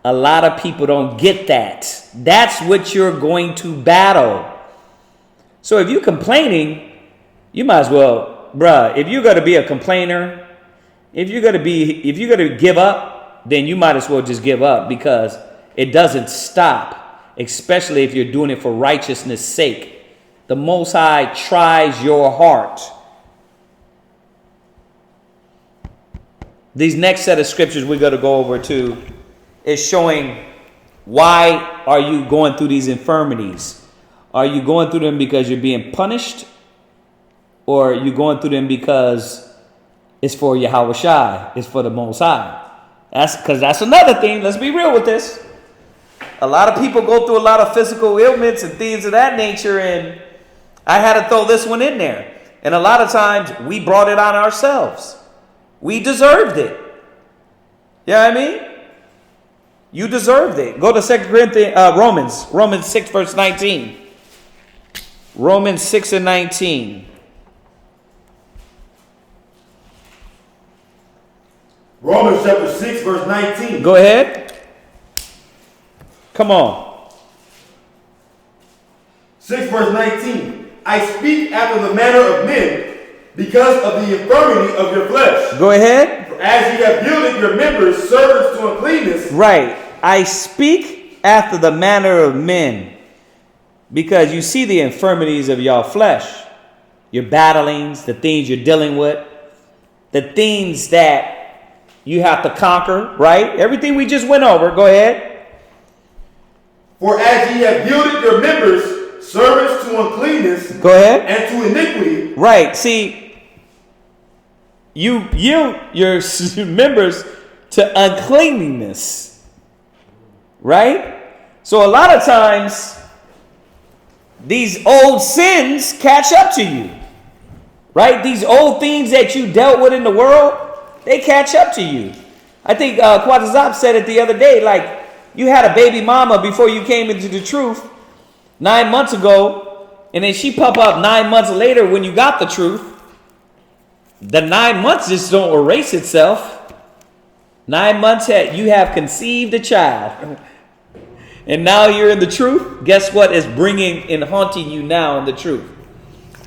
[SPEAKER 1] A lot of people don't get that. That's what you're going to battle. So if you're complaining, you might as well, bruh, if you're going to be a complainer, if you're going to give up, then you might as well just give up, because it doesn't stop, especially if you're doing it for righteousness' sake. The Most High tries your heart. These next set of scriptures we're going to go over to is showing why are you going through these infirmities. Are you going through them because you're being punished? Or are you going through them because it's for Yahweh Shai? It's for the Most High. That's another thing. Let's be real with this. A lot of people go through a lot of physical ailments and things of that nature, and I had to throw this one in there. And a lot of times we brought it on ourselves. We deserved it. You know what I mean? You deserved it. Go to 2 Corinthians, Romans 6 verse 19. Romans 6 and 19.
[SPEAKER 3] Romans chapter 6 verse 19.
[SPEAKER 1] Go ahead. Come on.
[SPEAKER 3] 6 verse 19. I speak after the manner of men because of the infirmity of your flesh.
[SPEAKER 1] Go ahead.
[SPEAKER 3] For as ye have yielded your members servants to uncleanness.
[SPEAKER 1] Right. I speak after the manner of men, because you see the infirmities of your flesh, your battlings, the things you're dealing with, the things that you have to conquer, right? Everything we just went over. Go ahead.
[SPEAKER 3] For as ye have yielded your members servants to uncleanness.
[SPEAKER 1] Go ahead.
[SPEAKER 3] And to iniquity.
[SPEAKER 1] Right. See, you yield your members to uncleanliness. Right? So a lot of times, these old sins catch up to you. Right? These old things that you dealt with in the world, they catch up to you. I think Quatazop said it the other day, like, you had a baby mama before you came into the truth 9 months ago, and then she pop up 9 months later when you got the truth. The 9 months just don't erase itself. 9 months you have conceived a child. And now you're in the truth. Guess what is bringing and haunting you now in the truth?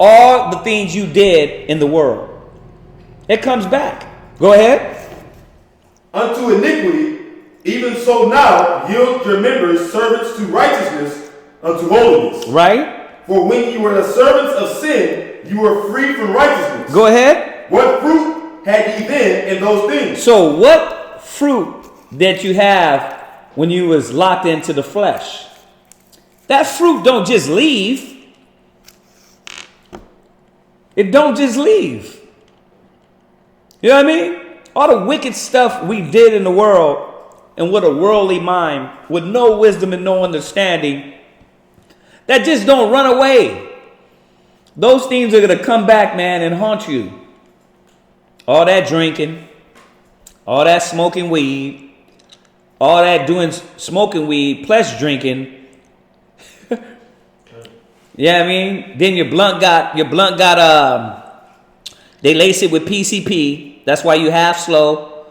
[SPEAKER 1] all the things you did in the world. It comes back. Go ahead.
[SPEAKER 3] Unto iniquity, even so now yield your members servants to righteousness unto holiness.
[SPEAKER 1] Right?
[SPEAKER 3] For when you were the servants of sin, you were free from righteousness.
[SPEAKER 1] Go ahead.
[SPEAKER 3] What fruit had ye then in those things?
[SPEAKER 1] So what fruit that you have when you was locked into the flesh? That fruit don't just leave. It don't just leave. You know what I mean? All the wicked stuff we did in the world and with a worldly mind, with no wisdom and no understanding, that just don't run away. Those things are going to come back, man, and haunt you. All that drinking, all that smoking weed, all that doing smoking weed plus drinking. Yeah, I mean, then your blunt got they lace it with PCP. That's why you half slow,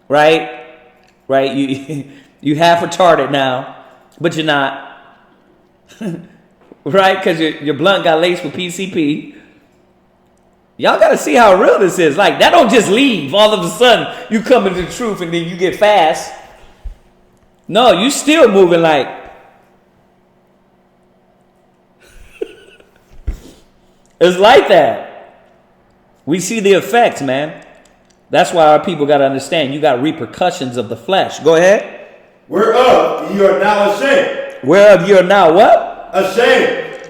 [SPEAKER 1] right? Right? You half retarded now, but you're not, right? Because your blunt got laced with PCP. Y'all got to see how real this is. Like, that don't just leave. All of a sudden, you come into the truth and then you get fast. No, you still moving like. It's like that. We see the effects, man. That's why our people got to understand. You got repercussions of the flesh. Go ahead.
[SPEAKER 3] Whereof ye are now ashamed.
[SPEAKER 1] Whereof you are now what?
[SPEAKER 3] Ashamed.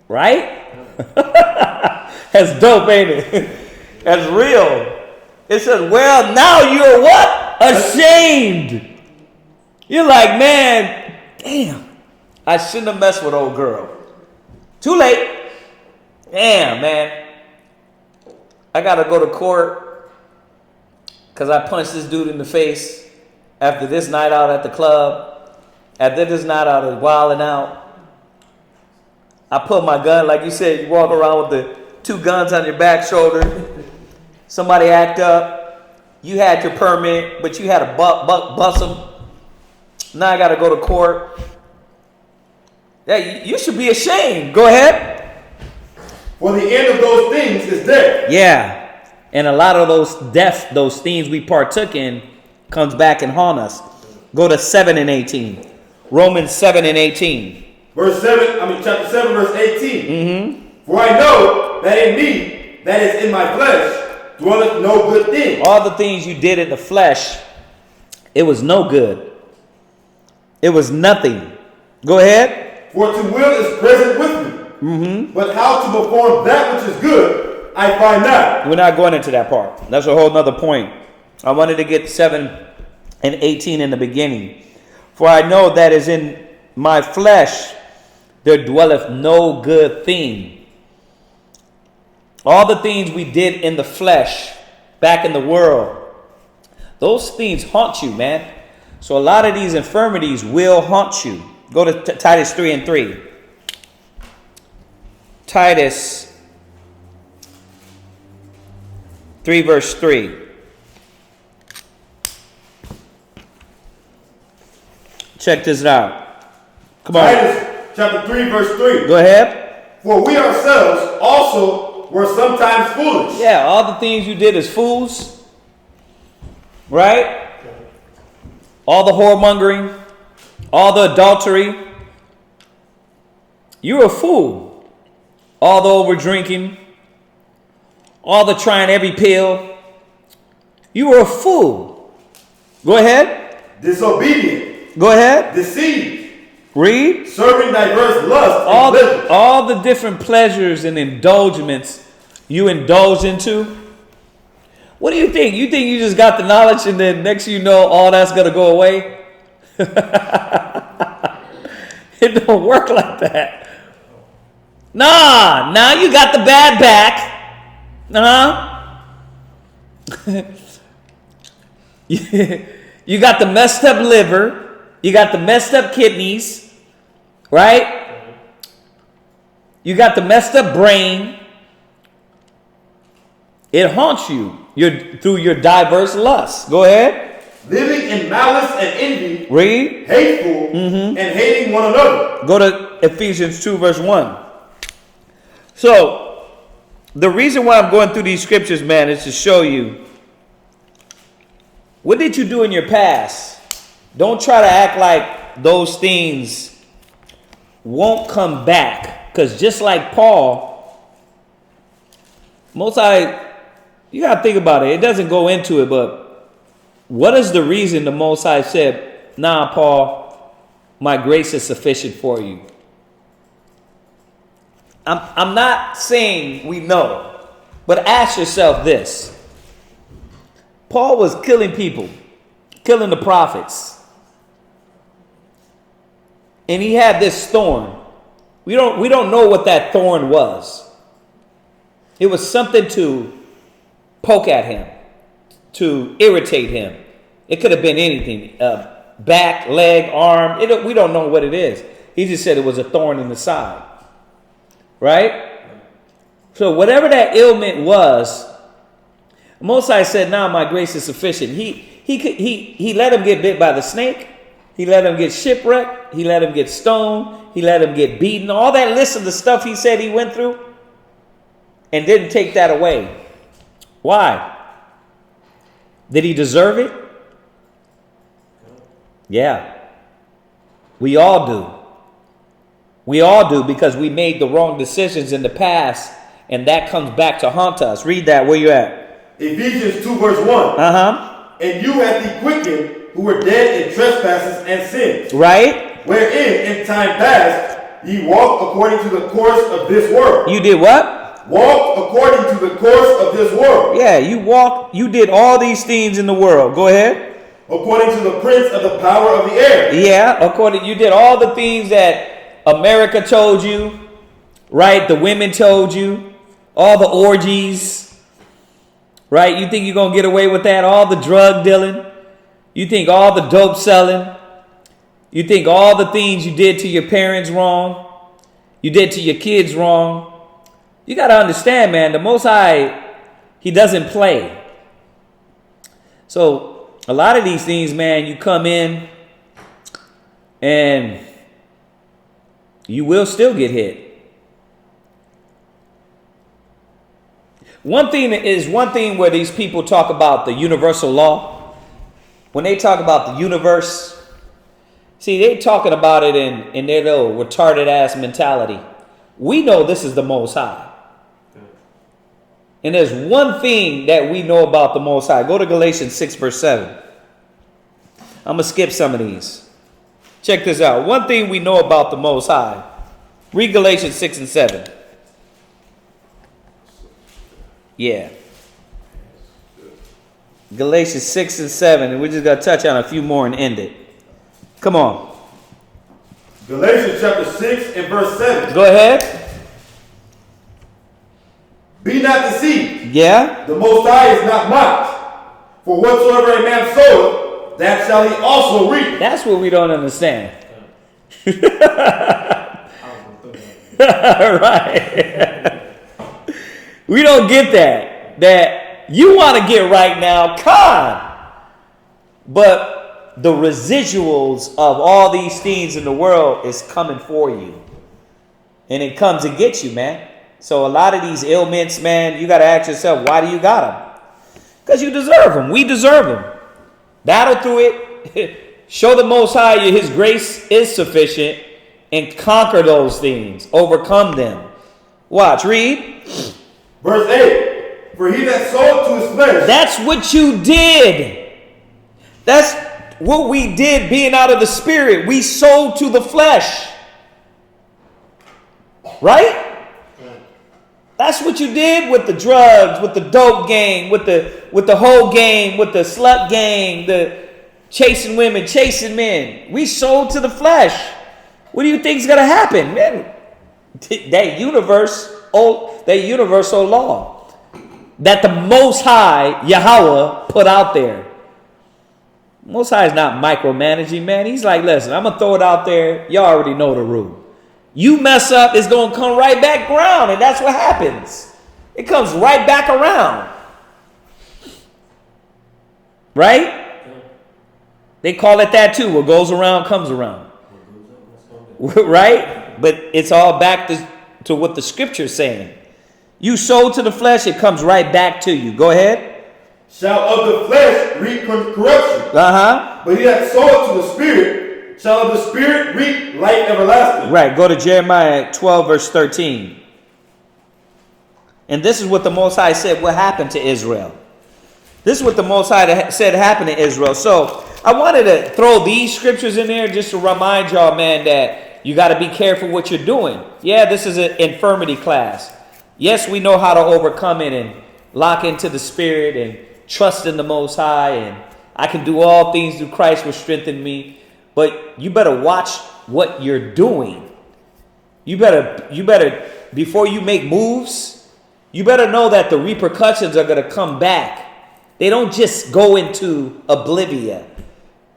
[SPEAKER 1] Right? That's dope, ain't it? That's real. It says, well, now you're what? Ashamed. You're like, man, damn, I shouldn't have messed with old girl. Too late. Damn, man. I got to go to court because I punched this dude in the face after this night out at the club. After this night out of wilding out. I put my gun, like you said, you walk around with the 2 guns on your back shoulder. Somebody act up. You had your permit, but you had to bust them. Now I got to go to court. Yeah, you should be ashamed. Go ahead.
[SPEAKER 3] For the end of those things is death.
[SPEAKER 1] Yeah. And a lot of those things we partook in comes back and haunt us. Go to 7 and 18. Romans 7 and 18.
[SPEAKER 3] Chapter 7, verse 18. Mm-hmm. For I know that in me, that is in my flesh, dwelleth no good thing.
[SPEAKER 1] All the things you did in the flesh, it was no good. It was nothing. Go ahead.
[SPEAKER 3] For to will is present with me. Mm-hmm. But how to perform that which is good, I find not.
[SPEAKER 1] We're not going into that part. That's a whole nother point. I wanted to get 7 and 18 in the beginning. For I know that is in my flesh, there dwelleth no good thing. All the things we did in the flesh, back in the world, those things haunt you, man. So a lot of these infirmities will haunt you. Go to Titus 3 and 3. Titus 3 verse 3. Check this out. Come on.
[SPEAKER 3] Titus chapter 3 verse 3.
[SPEAKER 1] Go ahead.
[SPEAKER 3] For we ourselves also were sometimes foolish.
[SPEAKER 1] Yeah, all the things you did as fools. Right? All the whoremongering. All the adultery. You were a fool. All the over drinking. All the trying every pill. You were a fool. Go ahead.
[SPEAKER 3] Disobedient.
[SPEAKER 1] Go ahead.
[SPEAKER 3] Deceived.
[SPEAKER 1] Read.
[SPEAKER 3] Serving diverse lusts.
[SPEAKER 1] All the different pleasures and indulgements you indulge into. What do you think? You think you just got the knowledge and then next you know all that's going to go away? It don't work like that. Nah, now you got the bad back. You got the messed up liver. You got the messed up kidneys. Right? You got the messed up brain. It haunts you through your diverse lusts. Go ahead.
[SPEAKER 3] Living in malice and envy.
[SPEAKER 1] Read.
[SPEAKER 3] Hateful and hating one another.
[SPEAKER 1] Go to Ephesians 2 verse 1. So, the reason why I'm going through these scriptures, man, is to show you, what did you do in your past? Don't try to act like those things won't come back. Because just like Paul, Most High, you got to think about it. It doesn't go into it, but what is the reason the Most High said, nah, Paul, my grace is sufficient for you? I'm not saying we know, but ask yourself this. Paul was killing people, killing the prophets. And he had this thorn. We don't know what that thorn was. It was something to poke at him, to irritate him. It could have been anything, back, leg, arm. We don't know what it is. He just said it was a thorn in the side. Right? So whatever that ailment was, Most High said, "Now my grace is sufficient." He let him get bit by the snake. He let him get shipwrecked. He let him get stoned. He let him get beaten. All that list of the stuff he said he went through, and didn't take that away. Why? Did he deserve it? Yeah. We all do. We all do, because we made the wrong decisions in the past, and that comes back to haunt us. Read that. Where you at?
[SPEAKER 3] Ephesians 2 verse 1. And you have he quickened who were dead in trespasses and sins.
[SPEAKER 1] Right?
[SPEAKER 3] Wherein in time past ye walked according to the course of this world.
[SPEAKER 1] You did what?
[SPEAKER 3] Walked according to the course of this world.
[SPEAKER 1] Yeah, you did all these things in the world. Go ahead.
[SPEAKER 3] According to the prince of the power of the air.
[SPEAKER 1] Yeah, you did all the things that America told you, right? The women told you, all the orgies, right? You think you're going to get away with that? All the drug dealing. You think all the dope selling. You think all the things you did to your parents wrong. You did to your kids wrong. You got to understand, man, the Most High, he doesn't play. So a lot of these things, man, you come in and you will still get hit. One thing where these people talk about the universal law. When they talk about the universe, see, they talking about it in their little retarded ass mentality. We know this is the Most High. And there's one thing that we know about the Most High. Go to Galatians 6 verse 7. I'm going to skip some of these. Check this out. One thing we know about the Most High. Read Galatians 6 and 7. Yeah. Galatians 6 and 7. And we're just going to touch on a few more and end it. Come on.
[SPEAKER 3] Galatians chapter 6 and verse 7.
[SPEAKER 1] Go ahead.
[SPEAKER 3] Be not deceived.
[SPEAKER 1] Yeah.
[SPEAKER 3] The Most High is not mocked. For whatsoever a man soweth, that shall he also reap.
[SPEAKER 1] That's what we don't understand. Right. We don't get that. That you want to get right now, but the residuals of all these things in the world is coming for you. And it comes and gets you, man. So a lot of these ailments, man, you got to ask yourself, why do you got them? Because you deserve them. We deserve them. Battle through it. Show the Most High his grace is sufficient, and conquer those things. Overcome them. Watch, read.
[SPEAKER 3] Verse 8. For he that soweth to his flesh.
[SPEAKER 1] That's what you did. That's what we did being out of the spirit. We sowed to the flesh. Right? That's what you did with the drugs, with the dope gang, with the whole gang, with the slut gang, the chasing women, chasing men. We sold to the flesh. What do you think is going to happen, man? That universal law that the Most High, Yahweh, put out there. Most High is not micromanaging, man. He's like, listen, I'm going to throw it out there. Y'all already know the rule. You mess up, it's going to come right back around, and that's what happens. It comes right back around. Right? They call it that too. What goes around comes around. Right? But it's all back to to what the scripture's saying. You sow to the flesh, it comes right back to you. Go ahead.
[SPEAKER 3] Shall of the flesh reap corruption.
[SPEAKER 1] Uh-huh.
[SPEAKER 3] But he that soweth to the Spirit shall of the Spirit reap life everlasting.
[SPEAKER 1] Right. Go to Jeremiah 12, verse 13. And this is what the Most High said what happened to Israel. This is what the Most High said happened to Israel. So I wanted to throw these scriptures in there just to remind y'all, man, that you got to be careful what you're doing. Yeah, this is an infirmity class. Yes, we know how to overcome it and lock into the Spirit and trust in the Most High. And I can do all things through Christ which strengthen me. But you better watch what you're doing. You better, before you make moves, you better know that the repercussions are going to come back. They don't just go into oblivion.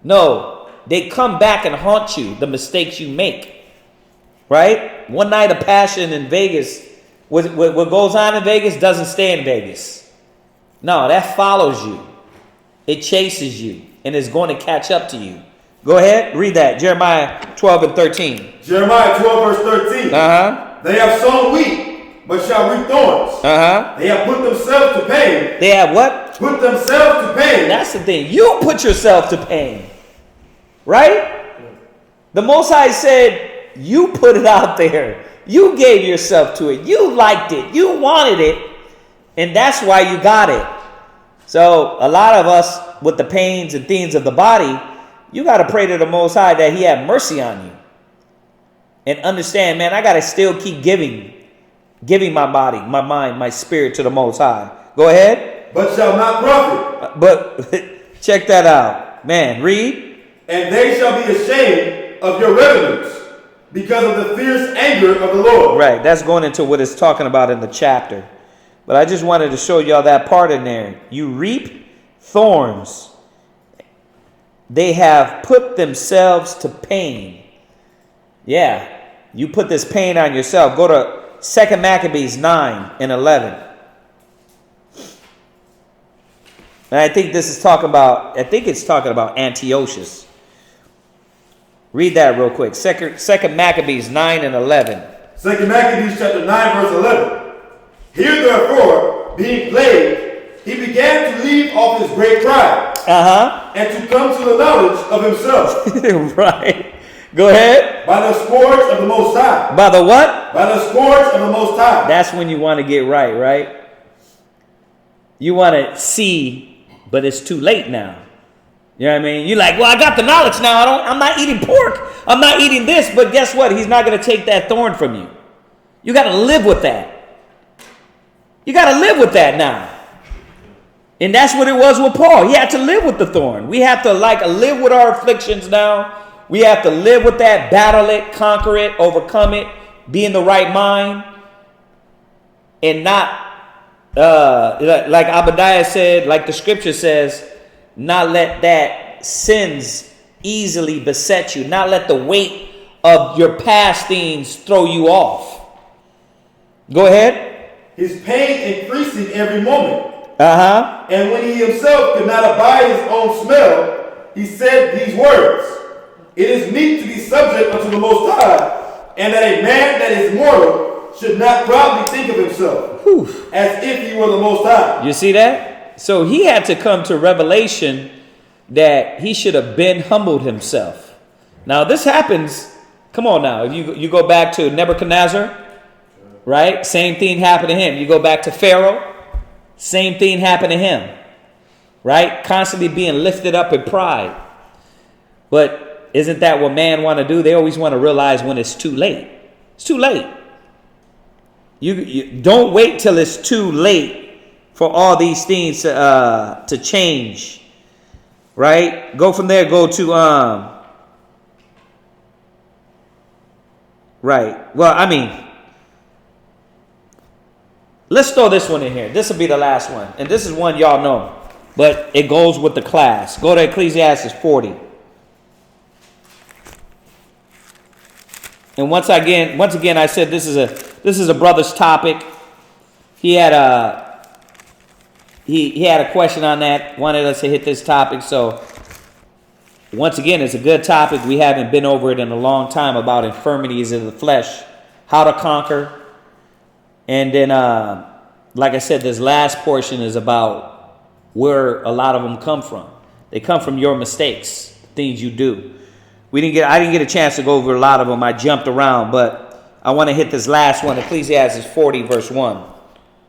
[SPEAKER 1] No, they come back and haunt you, the mistakes you make. Right? One night of passion in Vegas, what goes on in Vegas doesn't stay in Vegas. No, that follows you. It chases you, and it's going to catch up to you. Go ahead, read that. Jeremiah 12 and 13.
[SPEAKER 3] Jeremiah 12, verse 13.
[SPEAKER 1] Uh-huh.
[SPEAKER 3] They have sown wheat, but shall reap thorns.
[SPEAKER 1] Uh-huh.
[SPEAKER 3] They have put themselves to pain.
[SPEAKER 1] They have what?
[SPEAKER 3] Put themselves to pain.
[SPEAKER 1] That's the thing. You put yourself to pain. Right? The Most High said, you put it out there. You gave yourself to it. You liked it. You wanted it. And that's why you got it. So a lot of us with the pains and things of the body, you got to pray to the Most High that he have mercy on you. And understand, man, I got to still keep giving my body, my mind, my spirit to the Most High. Go ahead.
[SPEAKER 3] But shall not profit.
[SPEAKER 1] But check that out. Man, read.
[SPEAKER 3] And they shall be ashamed of your revenues because of the fierce anger of the Lord.
[SPEAKER 1] Right, that's going into what it's talking about in the chapter. But I just wanted to show y'all that part in there. You reap thorns. They have put themselves to pain. Yeah, you put this pain on yourself. Go to 2 Maccabees 9 and 11. And I think this is talking about, it's talking about Antiochus. Read that real quick. 2 Maccabees 9 and 11.
[SPEAKER 3] 2 Maccabees chapter 9, verse 11. Here therefore, being plagued, he began to leave off his great pride. And to come to the knowledge of himself.
[SPEAKER 1] Right. Go ahead.
[SPEAKER 3] By the scourge of the Most High.
[SPEAKER 1] By the what?
[SPEAKER 3] By the scourge of the Most High.
[SPEAKER 1] That's when you want to get right? You want to see, but it's too late now. You know what I mean? You're like, well, I got the knowledge now. I'm not eating pork. I'm not eating this. But guess what? He's not going to take that thorn from you. You got to live with that. You got to live with that now. And that's what it was with Paul. He had to live with the thorn. We have to live with our afflictions now. We have to live with that, battle it, conquer it, overcome it, be in the right mind. And not, like Abadiah said, like the scripture says, not let that sins easily beset you. Not let the weight of your past things throw you off. Go ahead.
[SPEAKER 3] His pain increasing every moment.
[SPEAKER 1] Uh-huh.
[SPEAKER 3] And when he himself could not abide his own smell, he said these words. It is meet to be subject unto the Most High, and that a man that is mortal should not proudly think of himself, as if he were the Most High.
[SPEAKER 1] You see that? So he had to come to revelation that he should have been humbled himself. Now this happens, come on now, if you go back to Nebuchadnezzar, right? Same thing happened to him. You go back to Pharaoh, same thing happened to him, right? Constantly being lifted up in pride. But isn't that what man want to do? They always want to realize when it's too late. It's too late. You don't wait till it's too late for all these things to change, right? Go from there. Go to right. Well, I mean, let's throw this one in here. This will be the last one, and this is one y'all know, but it goes with the class. Go to Ecclesiastes 40. And once again, I said this is a brother's topic. He had a question on that. Wanted us to hit this topic. So once again, it's a good topic. We haven't been over it in a long time about infirmities of the flesh, how to conquer, And then, like I said, this last portion is about where a lot of them come from. They come from your mistakes, things you do. I didn't get a chance to go over a lot of them. I jumped around, but I want to hit this last one, Ecclesiastes 40, verse 1.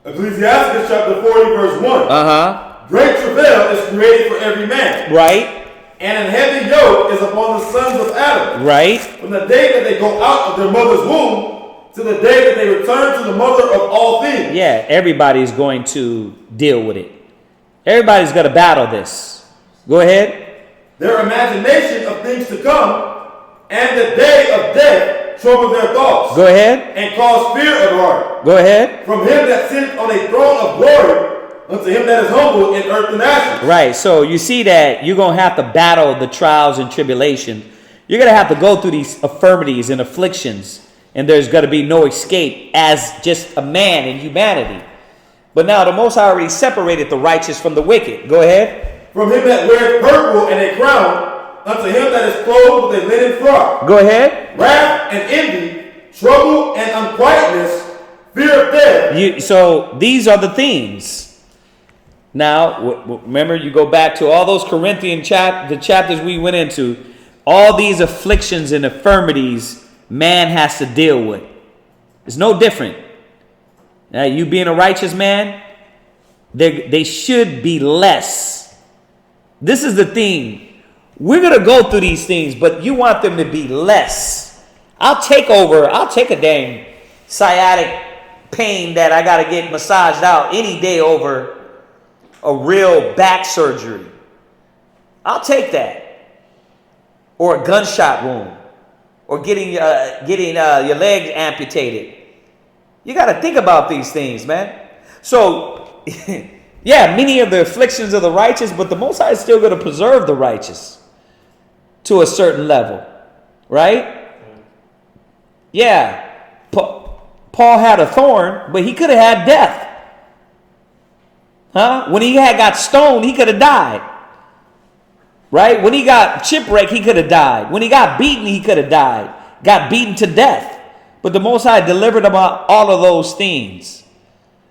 [SPEAKER 3] Ecclesiastes chapter 40, verse 1.
[SPEAKER 1] Uh-huh.
[SPEAKER 3] Great travail is created for every man.
[SPEAKER 1] Right.
[SPEAKER 3] And an heavy yoke is upon the sons of Adam.
[SPEAKER 1] Right.
[SPEAKER 3] From the day that they go out of their mother's womb to the day that they return to the mother of all things.
[SPEAKER 1] Yeah, everybody's going to deal with it. Everybody's going to battle this. Go ahead.
[SPEAKER 3] Their imagination of things to come and the day of death trouble their thoughts.
[SPEAKER 1] Go ahead.
[SPEAKER 3] And cause fear of heart.
[SPEAKER 1] Go ahead.
[SPEAKER 3] From him that sitteth on a throne of glory unto him that is humble in earth and ashes.
[SPEAKER 1] Right. So you see that you're going to have to battle the trials and tribulation. You're going to have to go through these infirmities and afflictions. And there's going to be no escape as just a man in humanity. But now the Most High already separated the righteous from the wicked. Go ahead.
[SPEAKER 3] From him that weareth purple and a crown, unto him that is clothed with a linen frock.
[SPEAKER 1] Go ahead.
[SPEAKER 3] Wrath and envy, trouble and unquietness, fear of death.
[SPEAKER 1] So these are the things. Now, remember, you go back to all those Corinthian the chapters we went into. All these afflictions and infirmities man has to deal with. It's no different. Now, you being a righteous man, they should be less. This is the thing. We're going to go through these things, but you want them to be less. I'll take a dang sciatic pain that I got to get massaged out any day over a real back surgery. I'll take that. Or a gunshot wound. Or getting your legs amputated. You got to think about these things, man. So, yeah, many of the afflictions of the righteous, but the Most High is still going to preserve the righteous to a certain level. Right? Yeah. Paul had a thorn, but he could have had death. Huh? When he got stoned, he could have died. Right? When he got shipwrecked, he could have died. When he got beaten, he could have died. Got beaten to death. But the Most High delivered him out all of those things.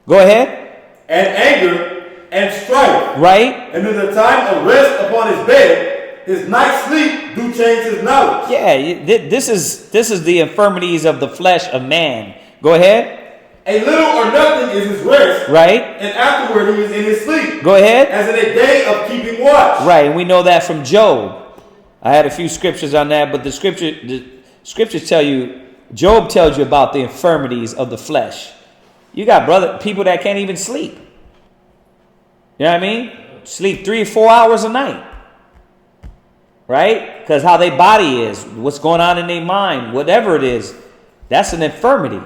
[SPEAKER 1] Go ahead.
[SPEAKER 3] And anger and strife.
[SPEAKER 1] Right?
[SPEAKER 3] And in the time of rest upon his bed, his night sleep do change his knowledge.
[SPEAKER 1] Yeah, this is the infirmities of the flesh of man. Go ahead.
[SPEAKER 3] A little or nothing is his rest.
[SPEAKER 1] Right.
[SPEAKER 3] And afterward he is in his sleep.
[SPEAKER 1] Go ahead.
[SPEAKER 3] As in a day of keeping watch.
[SPEAKER 1] Right, and we know that from Job. I had a few scriptures on that, but the scriptures tell you, Job tells you about the infirmities of the flesh. You got people that can't even sleep. You know what I mean? Sleep 3 or 4 hours a night. Right? Because how their body is, what's going on in their mind, whatever it is, that's an infirmity.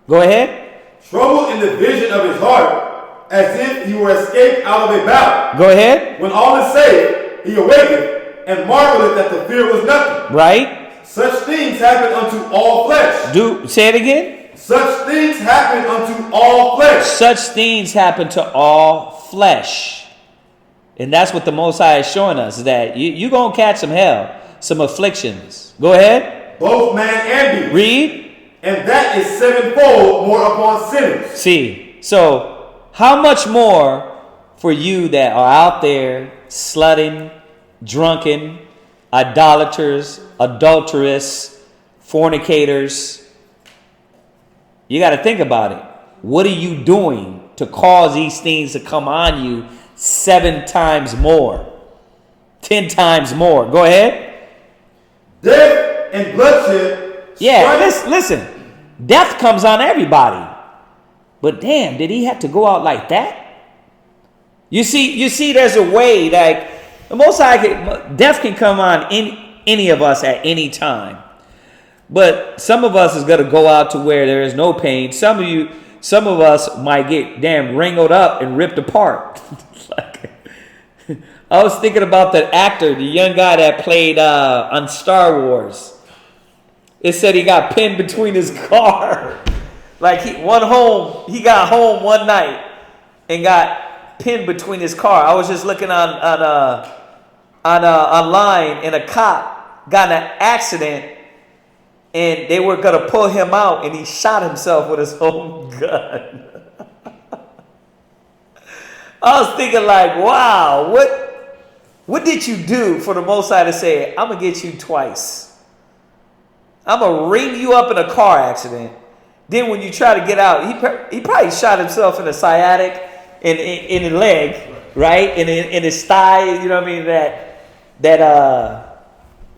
[SPEAKER 1] Go ahead.
[SPEAKER 3] Trouble in the vision of his heart, as if he were escaped out of a battle.
[SPEAKER 1] Go ahead.
[SPEAKER 3] When all is safe, he awaketh and marveleth that the fear was nothing.
[SPEAKER 1] Right.
[SPEAKER 3] Such things happen unto all flesh.
[SPEAKER 1] Say it again.
[SPEAKER 3] Such things happen unto all flesh.
[SPEAKER 1] Such things happen to all flesh. And that's what the Most High is showing us, that you're going to catch some hell, some afflictions. Go ahead.
[SPEAKER 3] Both man and beast.
[SPEAKER 1] Read.
[SPEAKER 3] And that is sevenfold more upon sinners.
[SPEAKER 1] See, so how much more for you that are out there slutting, drunken, idolaters, adulterous, fornicators? You got to think about it. What are you doing to cause these things to come on you 7 times more? 10 times more. Go ahead.
[SPEAKER 3] Death and bloodshed.
[SPEAKER 1] Yeah, listen. Death comes on everybody. But damn, did he have to go out like that? You see, there's a way, like, the Most High, death can come on any of us at any time. But some of us is going to go out to where there is no pain. Some of us might get damn wrinkled up and ripped apart. I was thinking about the actor, the young guy that played on Star Wars. It said he got pinned between his car. Like he got home one night and got pinned between his car. I was just looking online, and a cop got in an accident and they were gonna pull him out, and he shot himself with his own gun. I was thinking like, wow, what did you do for the Most High to say, I'm gonna get you twice? I'm gonna ring you up in a car accident. Then when you try to get out, he probably shot himself in the sciatic, in the leg, right, in his thigh. You know what I mean? That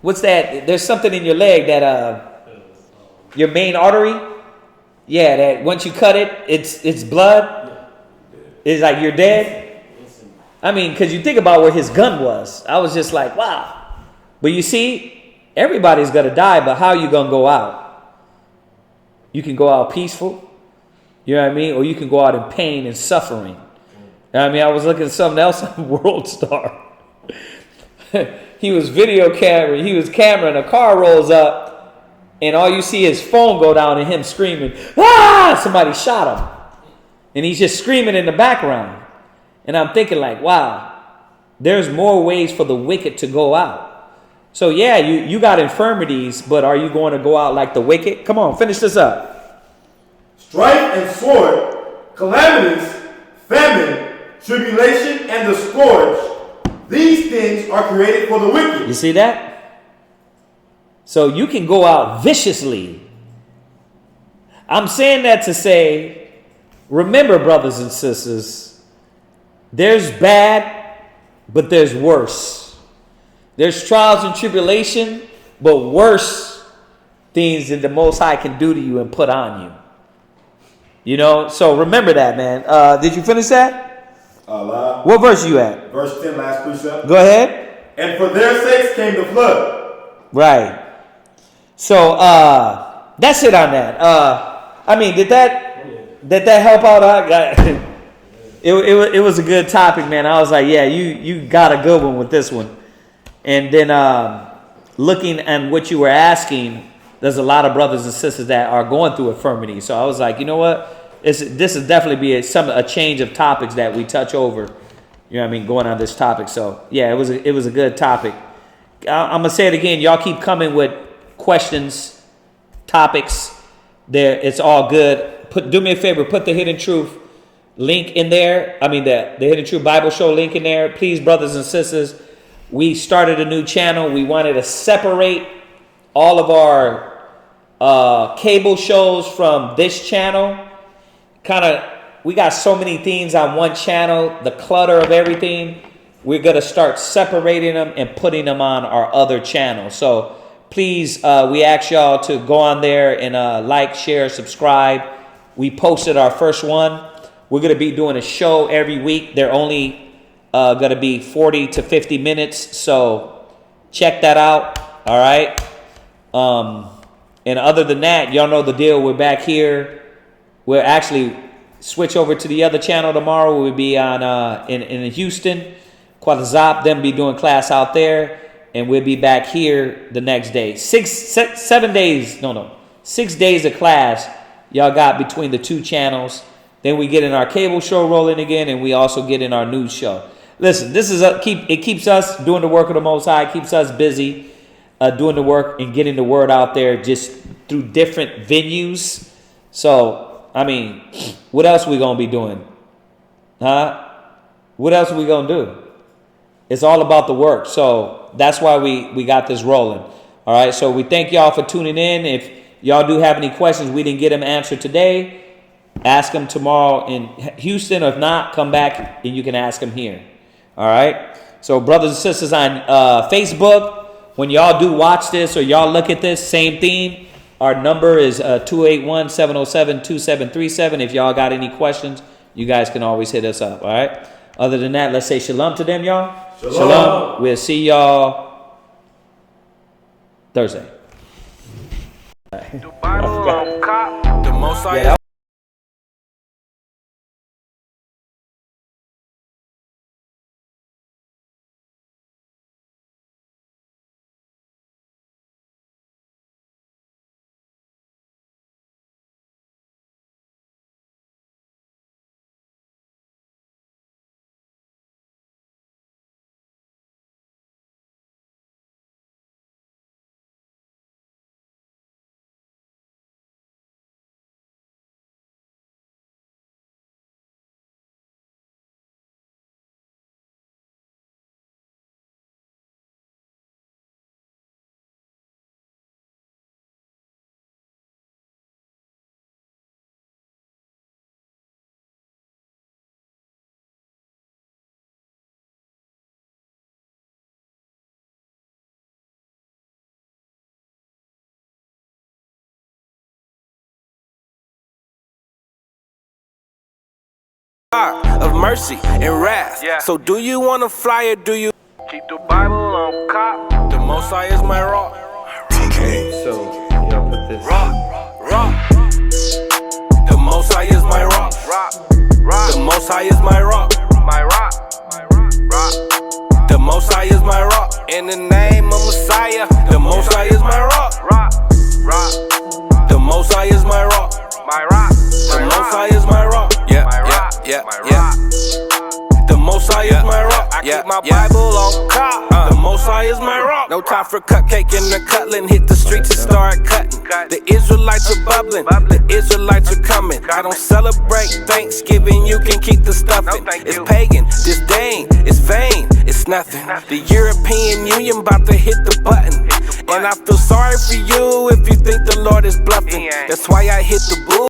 [SPEAKER 1] what's that? There's something in your leg that your main artery. Yeah, that once you cut it, it's blood. It's like you're dead. I mean, because you think about where his gun was. I was just like, wow. But you see, everybody's gonna die. But how are you gonna go out? You can go out peaceful. You know what I mean? Or you can go out in pain and suffering. I mean, I was looking at something else on World Star. He was video camera. He was camera, and a car rolls up, and all you see is phone go down and him screaming, "Ah!" Somebody shot him, and he's just screaming in the background. And I'm thinking like, wow, there's more ways for the wicked to go out. So yeah, you got infirmities, but are you going to go out like the wicked? Come on, finish this up.
[SPEAKER 3] Strife and sword, calamities, famine, tribulation, and the scourge. These things are created for the wicked.
[SPEAKER 1] You see that? So you can go out viciously. I'm saying that to say, remember, brothers and sisters, there's bad, but there's worse. There's trials and tribulation, but worse things that the Most High can do to you and put on you. You know, so remember that, man. Did you finish that?
[SPEAKER 3] Allah.
[SPEAKER 1] What verse you at?
[SPEAKER 3] Verse 10, last precept.
[SPEAKER 1] Go ahead.
[SPEAKER 3] And for their sakes came the flood.
[SPEAKER 1] Right. So that's it on that. I mean, did that help out? It was a good topic, man. I was like, yeah, you got a good one with this one. And then looking at what you were asking, there's a lot of brothers and sisters that are going through infirmity. So I was like, you know what? This is definitely be a change of topics that we touch over. You know what I mean? Going on this topic. So yeah, it was a good topic. I'm gonna say it again. Y'all keep coming with questions, topics. There, it's all good. Do me a favor. Put the Hidden Truth link in there. I mean the Hidden Truth Bible Show link in there. Please, brothers and sisters. We started a new channel. We wanted to separate all of our cable shows from this channel. We got so many things on one channel, the clutter of everything. We're going to start separating them and putting them on our other channel. So please, we ask y'all to go on there and like, share, subscribe. We posted our first one. We're going to be doing a show every week. They're only going to be 40 to 50 minutes. So check that out. All right. And other than that, y'all know the deal. We're back here. We'll actually switch over to the other channel tomorrow. We'll be on in Houston. Quadazop, them be doing class out there. And we'll be back here the next day. 6 days of class y'all got between the two channels. Then we get in our cable show rolling again, and we also get in our news show. Listen, this is it keeps us doing the work of the Most High, keeps us busy doing the work and getting the word out there just through different venues. So I mean, what else we gonna be doing? Huh? What else are we gonna do? It's all about the work. So that's why we got this rolling. All right. So we thank y'all for tuning in. If y'all do have any questions we didn't get them answered today, ask them tomorrow in Houston. Or if not, come back and you can ask them here. All right. So brothers and sisters on Facebook, when y'all do watch this or y'all look at this, same theme. Our number is 281-707-2737. If y'all got any questions, you guys can always hit us up, all right? Other than that, let's say shalom to them, y'all. Shalom. We'll see y'all Thursday.
[SPEAKER 5] The Bible,
[SPEAKER 6] of mercy and wrath.
[SPEAKER 5] Yeah.
[SPEAKER 6] So do you want to fly or do you?
[SPEAKER 5] Keep the Bible on cop.
[SPEAKER 6] The Most High is my rock.
[SPEAKER 4] So, y'all put this.
[SPEAKER 6] Rock. The Most High is my rock.
[SPEAKER 5] Rock.
[SPEAKER 6] The Most High is my rock.
[SPEAKER 5] My rock. Rock.
[SPEAKER 6] The Most High is my rock. In the name of Messiah, the Most High is my rock.
[SPEAKER 5] Rock.
[SPEAKER 6] The Most High is my rock.
[SPEAKER 5] My rock.
[SPEAKER 6] The Most High is my rock. Yeah. The Most High is my rock. I keep my Bible on cop. The Most High is my rock. No time for cupcake and the cutling. Hit the streets and start cutting. The Israelites are bubbling. The Israelites are coming. I don't celebrate Thanksgiving. You can keep the stuffing. It's pagan, disdain, it's vain, it's nothing. The European Union about to hit the button. And I feel sorry for you if you think the Lord is bluffing. That's why I hit the bull.